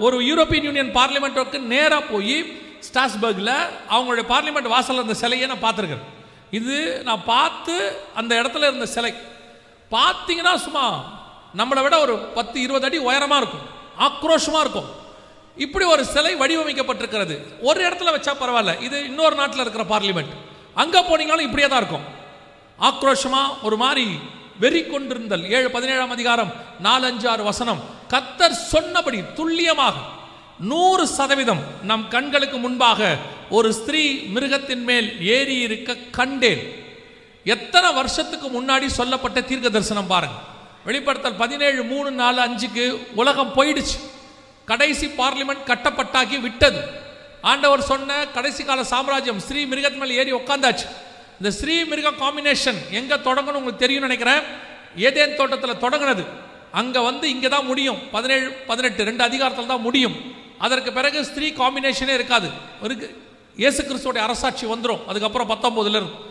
ஒரு யூரோப்பியன் யூனியன் பார்லிமெண்ட்டுக்கு நேராக போய் ஸ்டாஸ்பர்கில் அவங்களுடைய பார்லிமெண்ட் வாசலில் இருந்த சிலையை நான் பார்த்துருக்கேன். இது நான் பார்த்து அந்த இடத்துல இருந்த சிலை பார்த்தீங்கன்னா சும்மா நம்மளை விட ஒரு 10-20 அடி உயரமாக இருக்கும், ஆக்ரோஷமாக இருக்கும். இப்படி ஒரு சிலை வடிவமைக்கப்பட்டிருக்கிறது. ஒரு இடத்துல வச்சா பரவாயில்ல, இது இன்னொரு நாட்டில் இருக்கிற பார்லிமெண்ட். அங்கே போனீங்கனாலும் இப்படியே தான் இருக்கும், ஆக்ரோஷமாக ஒரு மாதிரி வெறி கொண்டிருந்தல். 17ஆம் அதிகாரம் 4-5-6 வசனம். கர்த்தர் சொன்னபடி துல்லியமாக 100% நம் கண்களுக்கு முன்பாக ஒரு ஸ்திரீ மிருகத்தின் மேல் ஏறி இருக்க கண்டேன். எத்தனை வருஷத்துக்கு முன்னாடி சொல்லப்பட்ட தீர்க்க தரிசனம் பாருங்க. வெளிப்படுத்தல் 17:3-4-5க்கு உலகம் போயிடுச்சு. கடைசி பார்லிமெண்ட் கட்டப்பட்டாக்கி விட்டது. ஆண்டவர் சொன்ன கடைசி கால சாம்ராஜ்யம் ஸ்ரீ மிருகத்தின் மேல் ஏறி உட்கார்ந்தாச்சு. இந்த ஸ்ரீ மிருக காம்பினேஷன் எங்க தொடங்கணும் உங்களுக்கு தெரியும் நினைக்கிறேன். ஏதேன் தோட்டத்தில் தொடங்கினது, அங்க வந்து இங்க தான் முடியும். 17-18 2 அதிகாரத்தில் தான் முடியும். அதற்கு பிறகு ஸ்திரீ காம்பினேஷனே இருக்காது. இருக்கு இயேசு கிறிஸ்துவோட அரசாட்சி வந்துடும். அதுக்கப்புறம் 19 இருக்கும்.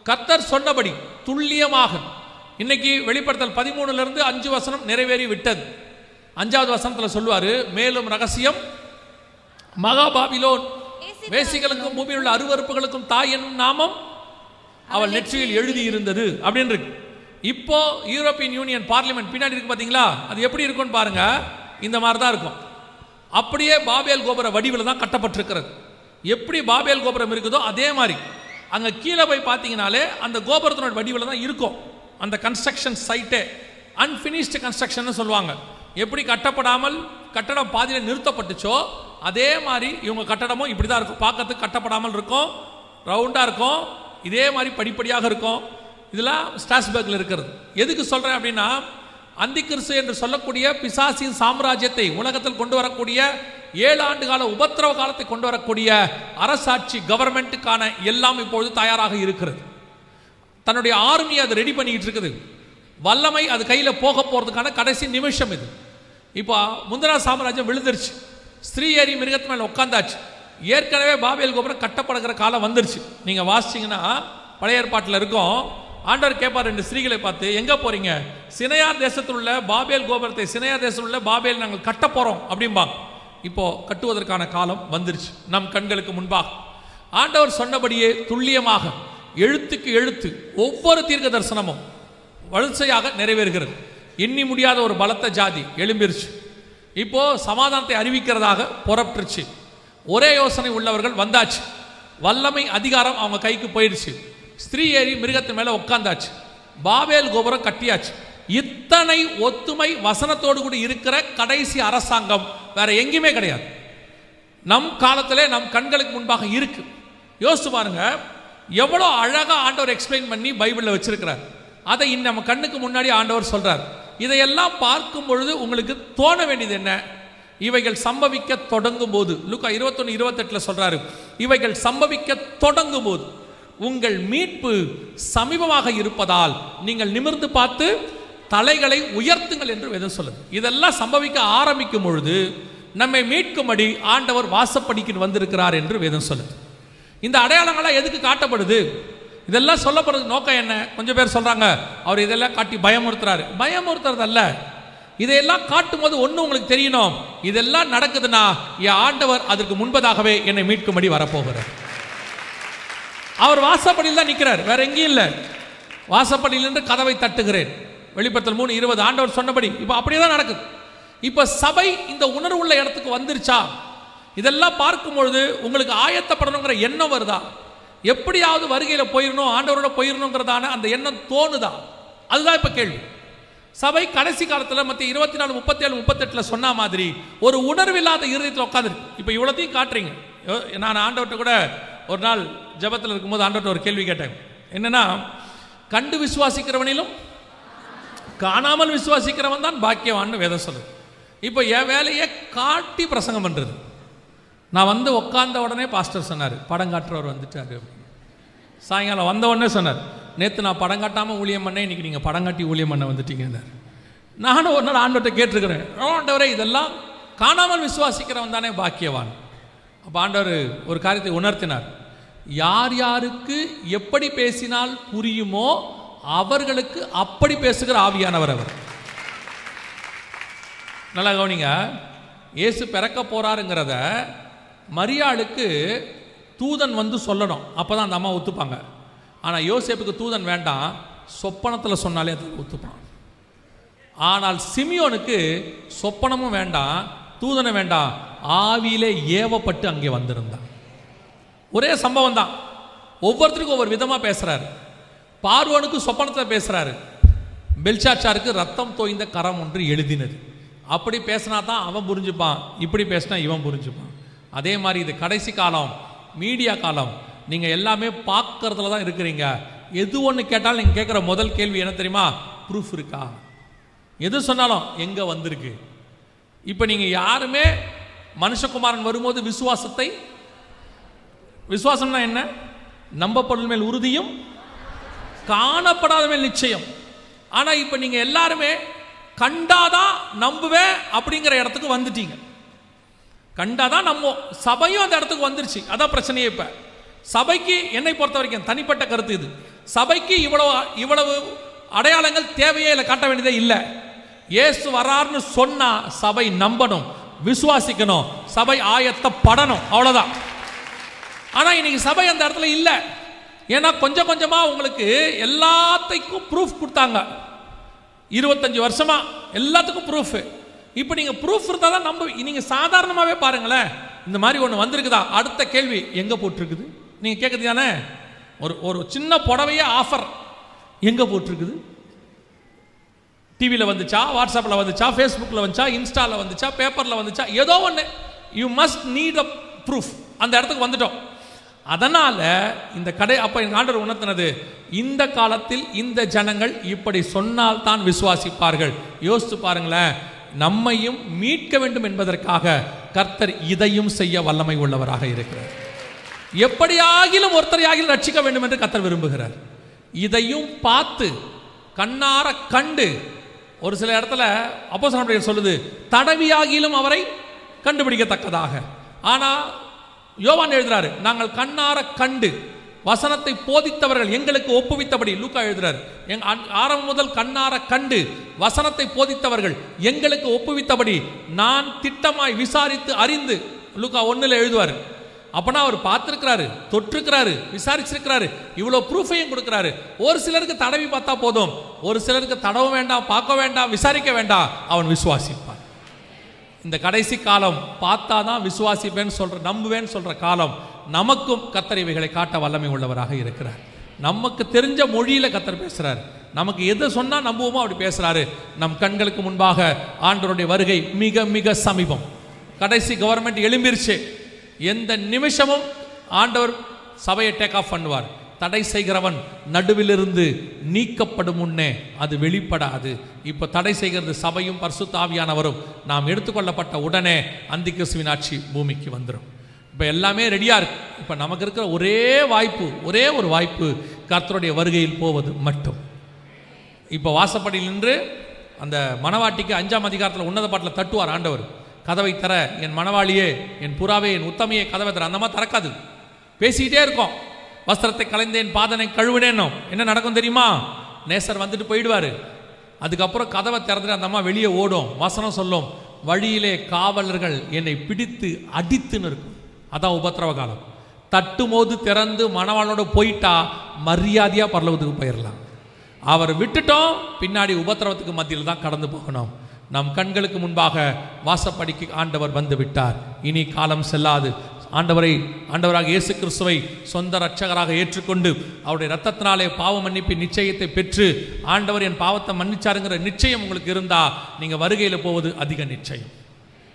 கர்த்தர் சொன்னபடி துல்லியமாக இன்னைக்கு வெளிப்படுத்தல் 13 5 வசனம் நிறைவேறி விட்டது. 5வது வசனத்தில் சொல்லுவாரு, மேலும் ரகசியம், மகா பாபிலோன் வேசிகளுக்கும் பூமியில் உள்ள அருவருப்புகளுக்கும் தாய் என்னும் நாமம் அவள் நெற்றியில் எழுதி இருந்தது அப்படின்னு இருக்கு. இப்போ யூரோப்பியன் யூனியன் பார்லிமெண்ட் பின்னாடி இருக்கு பாத்தீங்களா, அது எப்படி இருக்கும்னு பாருங்க. இந்த மாதிரி தான் இருக்கும். அப்படியே பாபேல் கோபுர வடிவில் தான் கட்டப்பட்டிருக்கிறது. எப்படி பாபேல் கோபுரம் இருக்குதோ அதே மாதிரி அங்கே கீழே போய் பார்த்தீங்கனாலே அந்த கோபுரத்தினோட வடிவில் தான் இருக்கும். அந்த கன்ஸ்ட்ரக்ஷன் சைட்டே அன்ஃபினிஷ்டு கன்ஸ்ட்ரக்ஷன் சொல்லுவாங்க. எப்படி கட்டப்படாமல் கட்டடம் பாதியில் நிறுத்தப்பட்டுச்சோ அதே மாதிரி இவங்க கட்டடமும் இப்படி தான் இருக்கும். பார்க்கறதுக்கு கட்டப்படாமல் இருக்கும், ரவுண்டாக இருக்கும், இதே மாதிரி படிப்படியாக இருக்கும். இதெல்லாம் ஸ்ட்ராஸ்பர்கில் இருக்கிறது. எதுக்கு சொல்கிறேன் அப்படின்னா, அந்தி கிறிஸ்து என்று சொல்லக்கூடிய பிசாசின் சாம்ராஜ்யத்தை உலகத்தில் கொண்டு வரக்கூடிய 7 ஆண்டு கால உபத்திரவ காலத்தை கொண்டு வரக்கூடிய அரசாட்சி கவர்மெண்ட்டுக்கான எல்லாம் இப்பொழுது தயாராக இருக்கிறது. தன்னுடைய ஆர்மியை அது ரெடி பண்ணிக்கிட்டு இருக்குது. வல்லமை அது கையில் போக போகிறதுக்கான கடைசி நிமிஷம் இது. இப்போ முந்திரா சாம்ராஜ்யம் விழுந்துருச்சு, ஸ்திரீ ஏறி மிருகத்து மேலே உட்காந்தாச்சு. ஏற்கனவே பாபேல் கோபுரம் கட்டப்படுகிற காலம் வந்துருச்சு. நீங்கள் வாசிச்சிங்கன்னா பழைய ஏற்பாட்டில் இருக்கும். ஆண்டவர் கேட்பார் 2 ஸ்திரீகளை பார்த்து, எங்கே போகிறீங்க? சினையார் தேசத்தில் உள்ள பாபேல் கோபுரத்தை, சினையார் தேசத்தில் உள்ள பாபேல் நாங்கள் கட்ட போகிறோம் அப்படிம்பாங்க. இப்போ கட்டுவதற்கான காலம் வந்துருச்சு நம் கண்களுக்கு முன்பாக. ஆண்டவர் சொன்னபடியே துல்லியமாக எழுத்துக்கு எழுத்து ஒவ்வொரு தீர்க்க தரிசனமும் வரிசையாக நிறைவேறுகிறது. எண்ணி முடியாத ஒரு பலத்த ஜாதி எழும்பிருச்சு. இப்போ சமாதானத்தை அறிவிக்கிறதாக புறப்பட்டுருச்சு. ஒரே யோசனை உள்ளவர்கள் வந்தாச்சு. வல்லமை அதிகாரம் அவங்க கைக்கு போயிடுச்சு. ஸ்திரீ ஏறி மிருகத்தின் மேலே உட்காந்தாச்சு. பாபேல் கோபுரம் கட்டியாச்சு. இத்தனை ஒத்துமை வசனத்தோடு கூட இருக்கிற கடைசி அரசாங்கம் வேற எங்கேயுமே கிடையாது. நம் காலத்திலே நம் கண்களுக்கு முன்பாக இருக்கு. யோசிச்சு பாருங்க, எவ்வளோ அழகா ஆண்டவர் எக்ஸ்பிளைன் பண்ணி பைபிளில் வச்சிருக்கிறார். அதை நம்ம கண்ணுக்கு முன்னாடி ஆண்டவர் சொல்றார். இதையெல்லாம் பார்க்கும் பொழுது உங்களுக்கு தோண வேண்டியது என்ன? இவைகள் சம்பவிக்க தொடங்கும் போது, லூக்கா 21:28 சொல்றாரு, இவைகள் சம்பவிக்க தொடங்கும் போது உங்கள் மீட்பு சமீபமாக இருப்பதால் நீங்கள் நிமிர்ந்து பார்த்து தலைகளை உயர்த்துங்கள் என்று வேதம் சொல்லுது. இதெல்லாம் சம்பவிக்க ஆரம்பிக்கும் பொழுது நம்மை மீட்கும்படி ஆண்டவர் வாசப்படிக்கு வந்திருக்கிறார் என்று வேதம் சொல்லுது. இந்த அடையாளங்கள்லாம் எதுக்கு காட்டப்படுது? இதெல்லாம் சொல்லப்படுறது நோக்கம் என்ன? கொஞ்சம் பேர் சொல்றாங்க, அவர் இதெல்லாம் காட்டி பயமுறுத்துறாரு. பயமுறுத்துறது அல்ல. இதையெல்லாம் காட்டும் போது ஒன்று உங்களுக்கு தெரியணும், இதெல்லாம் நடக்குதுன்னா என் ஆண்டவர் அதற்கு முன்பதாகவே என்னை மீட்கும்படி வரப்போகிறார். அவர் வாசப்படியில் தான் நிற்கிறார், வேற எங்கேயும் இல்லை. வாசப்படியில் நின்று கதவை தட்டுகிறேன், வெளிப்படுத்தல் 3:20 ஆண்டவர் சொன்னபடி. இப்போ அப்படியே தான் நடக்குது. இப்போ சபை இந்த உணர்வுள்ள இடத்துக்கு வந்துருச்சா? இதெல்லாம் பார்க்கும் பொழுது உங்களுக்கு ஆயத்தப்படணுங்கிற எண்ணம் வருதா? எப்படியாவது வருகையில் போயிடணும், ஆண்டவரோட போயிடணுங்கிறதான அந்த எண்ணம் தோணுதா? அதுதான் இப்போ கேள்வி. சபை கடைசி காலத்தில் மத்திய 24, 37, 38 சொன்ன மாதிரி ஒரு உணர்வில்லாத இருதயத்தில் உட்காந்துருக்கு. இப்போ இவ்வளோத்தையும் காட்டுறீங்க. நான் ஆண்டவர்கிட்ட கூட ஒரு நாள் ஜபத்தில் இருக்கும்போது ஆண்டவர்கிட்ட ஒரு கேள்வி கேட்டேன். என்னன்னா, கண்டு விசுவாசிக்கிறவனிலும் காணாமல் விசுவாசிக்கிறவன் தான் பாக்கியவான்னு வேதம் சொல்லுது. இப்போ என் வேலையை காட்டி பிரசங்கம் பண்ணுறது. நான் வந்து உட்கார்ந்த உடனே பாஸ்டர் சொன்னார், படம் காட்டுறவர் வந்துட்டாரு. சாயங்காலம் வந்த உடனே சொன்னார், நேற்று நான் படம் காட்டாமல் ஊழியம் பண்ணேன், இன்றைக்கி நீங்கள் படம் காட்டி ஊழியம் பண்ண வந்துட்டீங்க. நானும் ஒரு நாள் ஆண்டவர்கிட்ட கேட்டிருக்கிறேன், ஆண்டவரே இதெல்லாம் காணாமல் விசுவாசிக்கிறவன் தானே பாக்கியவான். அப்போ ஆண்டவர் ஒரு காரியத்தை உணர்த்தினார். யார் யாருக்கு எப்படி பேசினால் புரியுமோ அவர்களுக்கு அப்படி பேசுகிற ஆவியானவர் அவர். நல்லா கவனிங்க, இயேசு பிறக்க போறாருங்கிறத மரியாளுக்கு தூதன் வந்து சொல்லணும், அப்போதான் அந்த அம்மா ஒத்துப்பாங்க. ஆனால் யோசேப்புக்கு தூதன் வேண்டாம், சொப்பனத்தில் சொன்னாலே அது ஒத்துப்பான். ஆனால் சிமியோனுக்கு சொப்பனமும் வேண்டாம், தூதனை வேண்டாம், ஆவியிலே ஏவப்பட்டு அங்கே வந்திருந்தான். ஒரே சம்பவம் தான், ஒவ்வொருத்தருக்கும் ஒவ்வொரு விதமாக பேசுகிறாரு. பார்வோனுக்கு சொப்பனத்தில் பேசுகிறாரு, பெல்ஷாச்சாருக்கு ரத்தம் தோய்ந்த கரம் ஒன்று எழுதினது. அப்படி பேசினா தான் அவன் புரிஞ்சுப்பான், இப்படி பேசினா இவன் புரிஞ்சுப்பான். அதே மாதிரி இது கடைசி காலம், மீடியா காலம். நீங்கள் எல்லாமே பார்க்கறதுல தான் இருக்கிறீங்க. எது ஒன்று கேட்டாலும் நீங்கள் கேட்குற முதல் கேள்வி என்ன தெரியுமா? ப்ரூஃப் இருக்கா? எது சொன்னாலும் எங்கே வந்திருக்கு? இப்போ நீங்கள் யாருமே மனுஷகுமாரன் வரும்போது விசுவாசம்னா என்ன? நம்பப்படும் மேல் உறுதியும் காணப்படாத மேல் நிச்சயம். ஆனால் இப்போ நீங்கள் எல்லாருமே கண்டாதான் நம்புவேன் அப்படிங்கிற இடத்துக்கு வந்துட்டீங்க. கண்டாதான் நம்ம சபையும் அந்த இடத்துக்கு வந்துருச்சு. அதான் பிரச்சனையே. இப்போ சபைக்கு என்னை பொறுத்த வரைக்கும் தனிப்பட்ட கருத்து இது, சபைக்கு இவ்வளவு அடையாளங்கள் தேவையே இல்லை, காட்ட வேண்டியதே இல்லை. இயேசு வரார்னு சொன்னா சபை நம்பணும், விசுவாசிக்கணும், சபை ஆயத்தப்படணும், அவ்வளவுதான். ஆனா இன்னைக்கு சபை அந்த இடத்துல இல்லை. ஏன்னா கொஞ்சம் கொஞ்சமா உங்களுக்கு எல்லாத்துக்கும் ப்ரூஃப் கொடுத்தாங்க. 25 வருஷமா எல்லாத்துக்கும் ப்ரூஃப். இப்போ நீங்க ப்ரூஃப் இருந்தால் தான் நம்ப. நீங்க சாதாரணமாகவே பாருங்களேன், இந்த மாதிரி ஒன்று வந்திருக்குதா, அடுத்த கேள்வி எங்க போட்டிருக்குது நீங்க கேட்குறது தானே. ஒரு சின்ன புடவையே ஆஃபர் எங்க போட்டிருக்குது? டிவியில் வந்துச்சா, வாட்ஸ்அப்பில் வந்துச்சா, ஃபேஸ்புக்கில் வந்துச்சா, இன்ஸ்டாவில் வந்துச்சா, பேப்பரில் வந்துச்சா, ஏதோ ஒன்று. You must need a proof. அந்த இடத்துக்கு வந்துட்டோம். அதனால இந்த கடை அப்ப ஆண்டவர் உணர்த்தினது, இந்த காலத்தில் இந்த ஜனங்கள் இப்படி சொன்னால் தான் விசுவாசிப்பார்கள். யோசித்து பாருங்களேன், நம்மையும் மீட்க வேண்டும் என்பதற்காக கர்த்தர் இதையும் செய்ய வல்லமை உள்ளவராக இருக்கிறார். எப்படியாகிலும் ஒருத்தரையாகிலும் ரட்சிக்க வேண்டும் என்று கர்த்தர் விரும்புகிறார். இதையும் பார்த்து கண்ணார கண்டு, ஒரு சில இடத்துல அப்போஸ்தலர் சொல்லுது, தடவியாகிலும் அவரை கண்டுபிடிக்கத்தக்கதாக. ஆனா யோவான் எழுதுறாரு, நாங்கள் கண்ணார கண்டு வசனத்தை போதித்தவர்கள் எங்களுக்கு ஒப்புவித்தபடி. லூக்கா எழுதுறாரு, ஆரம்பம் முதல் கண்ணார கண்டு வசனத்தை போதித்தவர்கள் எங்களுக்கு ஒப்புவித்தபடி நான் திட்டமாய் விசாரித்து அறிந்து. லூக்கா 1 எழுதுவார். அப்பனா அவர் பார்த்திருக்கிறாரு, தொற்றிருக்கிறாரு, விசாரிச்சிருக்கிறாரு, இவ்வளவு ப்ரூஃபையும் கொடுக்கிறாரு. ஒரு சிலருக்கு தடவி பார்த்தா போதும், ஒரு சிலருக்கு தடவ வேண்டாம், பார்க்க வேண்டாம், விசாரிக்க வேண்டாம், அவன் விசுவாசிப்பான். இந்த கடைசி காலம் பார்த்தா தான் விசுவாசிப்பேன்னு சொல்ற, நம்புவேன்னு சொல்ற காலம். நமக்கும் கர்த்தர் இவைகளை காட்ட வல்லமை உள்ளவராக இருக்கிறார். நமக்கு தெரிஞ்ச மொழியில கர்த்தர் பேசுறார். நமக்கு எது சொன்னா நம்புவோமோ அப்படி பேசுறாரு. நம் கண்களுக்கு முன்பாக ஆண்டவருடைய வருகை மிக மிக சமீபம். கடைசி கவர்மெண்ட் எழும்பிருச்சு. எந்த நிமிஷமும் ஆண்டவர் சபையை டேக் ஆஃப் பண்ணுவார். தடை செய்கிறவன் நடுவிலிருந்து நீக்கப்படும் முன்னே அது வெளிப்படாது. இப்போ தடை செய்கிறது சபையும் பரிசுத்த ஆவியானவரும். நாம் எடுத்துக்கொள்ளப்பட்ட உடனே அந்திகிறிஸ்துவின் ஆட்சி பூமிக்கு வந்துடும். இப்போ எல்லாமே ரெடியா இருக்கு. இப்போ நமக்கு இருக்கிற ஒரே வாய்ப்பு, ஒரே ஒரு வாய்ப்பு, கர்த்தருடைய வருகையில் போவது மட்டும். இப்போ வாசப்படியில் நின்று அந்த மணவாட்டிக்கு 5ஆம் அதிகாரத்தில் உன்னத பாட்டில் தட்டுவார் ஆண்டவர், கதவை தர என் மணவாளியே, என் புறாவே, என் உத்தமையே, கதவை தர. அந்த மாதிரி திறக்காது, பேசிக்கிட்டே இருக்கோம். வஸ்திரத்தை கலைந்தேன், பாதனை கழுவினேன். என்ன நடக்கும் தெரியுமா? நேசர் வந்துட்டு போயிடுவார். அதுக்கப்புறம் கதவை திறந்துட்டு அந்த அம்மா வெளியே ஓடும். வசனம் சொல்லும், வழியிலே காவலர்கள் என்னை பிடித்து அடித்துன்னு இருக்கும். அதான் உபத்திரவ காலம். தட்டுமோது திறந்து மணவாளோட போயிட்டா மரியாதையா பரலோகத்துக்கு போயிடலாம். அவர் விட்டுட்டோம், பின்னாடி உபத்திரவத்துக்கு மத்தியில் தான் கடந்து போகணும். நம் கண்களுக்கு முன்பாக வாசப்படிக்கு ஆண்டவர் வந்து விட்டார். இனி காலம் செல்லாது. ஆண்டவராக இயேசு கிறிஸ்துவை சொந்த இரட்சகராக ஏற்றுக்கொண்டு அவருடைய இரத்தத்தினாலே பாவ மன்னிப்பின் நிச்சயத்தை பெற்று, ஆண்டவர் என் பாவத்தை மன்னிச்சாருங்கிற நிச்சயம் உங்களுக்கு இருந்தா நீங்க வருகையில் போவது அதிக நிச்சயம்.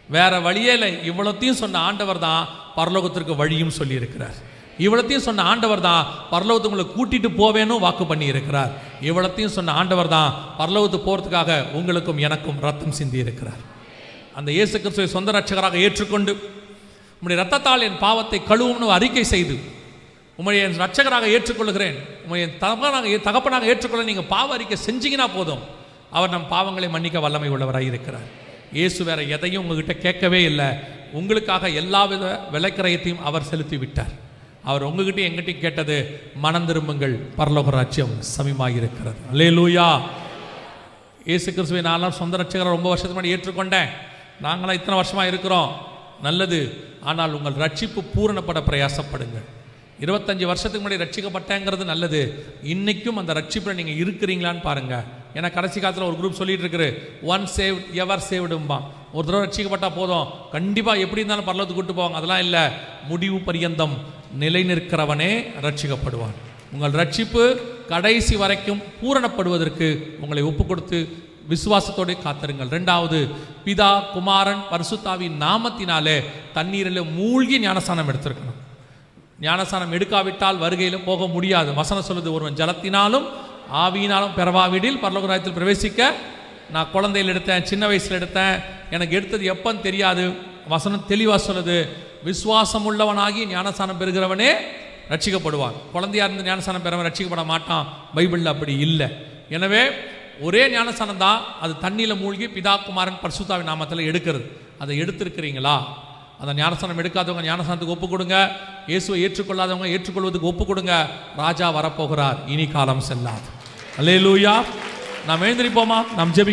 வேற வழியே இல்லை. இவ்வளத்தையும் சொன்ன ஆண்டவர் தான் பரலோகத்திற்கு வழியும் சொல்லி இருக்கிறார். இவ்வளத்தையும் சொன்ன ஆண்டவர் தான் பரலோகத்தை உங்களை கூட்டிட்டு போவேன்னு வாக்கு பண்ணி இருக்கிறார். இவ்வளத்தையும் சொன்ன ஆண்டவர் தான் பரலோகத்துக்கு போறதுக்காக உங்களுக்கும் எனக்கும் ரத்தம் சிந்தி இருக்கிறார். அந்த இயேசு கிறிஸ்துவை சொந்த இரட்சகராக ஏற்றுக்கொண்டு உம்முடைய ரத்தத்தால் என் பாவத்தை கழுவும்னு அறிக்கை செய்து, உம்முடைய என் இரட்சகராக ஏற்றுக்கொள்கிறேன், உம்முடைய தகப்பனாக ஏற்றுக்கொள்ள நீங்கள் பாவ அறிக்கை செஞ்சீங்கன்னா போதும், அவர் நம் பாவங்களை மன்னிக்க வல்லமை உள்ளவராக இருக்கிறார். இயேசு வேற எதையும் உங்ககிட்ட கேட்கவே இல்லை. உங்களுக்காக எல்லா வித விலைக்கரையத்தையும் அவர் செலுத்தி விட்டார். அவர் உங்ககிட்ட எங்கிட்டையும் கேட்டது, மனம் திரும்புங்கள், பரலோக ராஜ்யம் சமீபமாயிருக்கிறது. அல்லேலூயா. இயேசு கிறிஸ்துவை நான் சொந்த இரட்சகரை ரொம்ப வருஷத்துக்கு முன்னாடி ஏற்றுக்கொண்டேன். நாங்களாம் இத்தனை வருஷமாக இருக்கிறோம். நல்லது. ஆனால் உங்கள் ரட்சிப்பு பூரணப்பட பிரயாசப்படுங்கள். 25 வருஷத்துக்கு முன்னாடி ரட்சிக்கப்பட்டேங்கிறது நல்லது. இன்னைக்கும் அந்த ரட்சிப்பில் நீங்கள் இருக்கிறீங்களான்னு பாருங்க. ஏன்னா கடைசி காலத்தில் ஒரு குரூப் சொல்லிட்டு இருக்கு, ஒன் சேவ்ட் எவர் சேவ்டும்பா. ஒரு தடவை ரட்சிக்கப்பட்டா போதும், கண்டிப்பாக எப்படி இருந்தாலும் பரலோகத்துக்கு கூட்டு போவாங்க. அதெல்லாம் இல்லை. முடிவு பரியந்தம் நிலை நிற்கிறவனே ரட்சிக்கப்படுவான். உங்கள் ரட்சிப்பு கடைசி வரைக்கும் பூரணப்படுவதற்கு உங்களை ஒப்பு கொடுத்து விசுவாசத்தோடு காத்திருங்கள். 2வது, பிதா குமாரன் பரிசுத்தாவின் நாமத்தினாலே தண்ணீரில் மூழ்கி ஞானஸ்தானம் எடுத்திருக்கணும். ஞானஸ்தானம் எடுக்காவிட்டால் வருகையில் போக முடியாது. வசனம் சொல்லுது, ஒருவன் ஜலத்தினாலும் ஆவியினாலும் பெறவாவிடில் பரலோக ராஜ்யத்தில் பிரவேசிக்க. நான் குழந்தையில் எடுத்தேன், சின்ன வயசில் எடுத்தேன், எனக்கு எடுத்தது எப்பன்னு தெரியாது. வசனம் தெளிவாக சொல்லுது, விசுவாசம் உள்ளவனாகி ஞானஸ்தானம் பெறுகிறவனே ரட்சிக்கப்படுவான். குழந்தையா இருந்து ஞானஸ்தானம் பெறவன் ரட்சிக்கப்பட மாட்டான். பைபிளில் அப்படி இல்லை. எனவே ஒரே ஞானஸ்தானம் தான், அது தண்ணியில் மூழ்கி பிதா குமாரன் பரிசுத்தாவின் நாமத்தில் எடுக்கிறது. அதை எடுத்திருக்கிறீங்களா? அந்த ஞானஸ்நானம் எடுக்காதவங்க ஞானஸ்நானத்துக்கு ஒப்பு கொடுங்க. இயேசுவை ஏற்றுக்கொள்ளாதவங்க ஏற்றுக்கொள்வதுக்கு ஒப்பு கொடுங்க. ராஜா வரப்போகிறார், இனி காலம் செல்லாது. அல்லேலூயா. நாம் எழுந்திருப்போமா? நாம் ஜெபி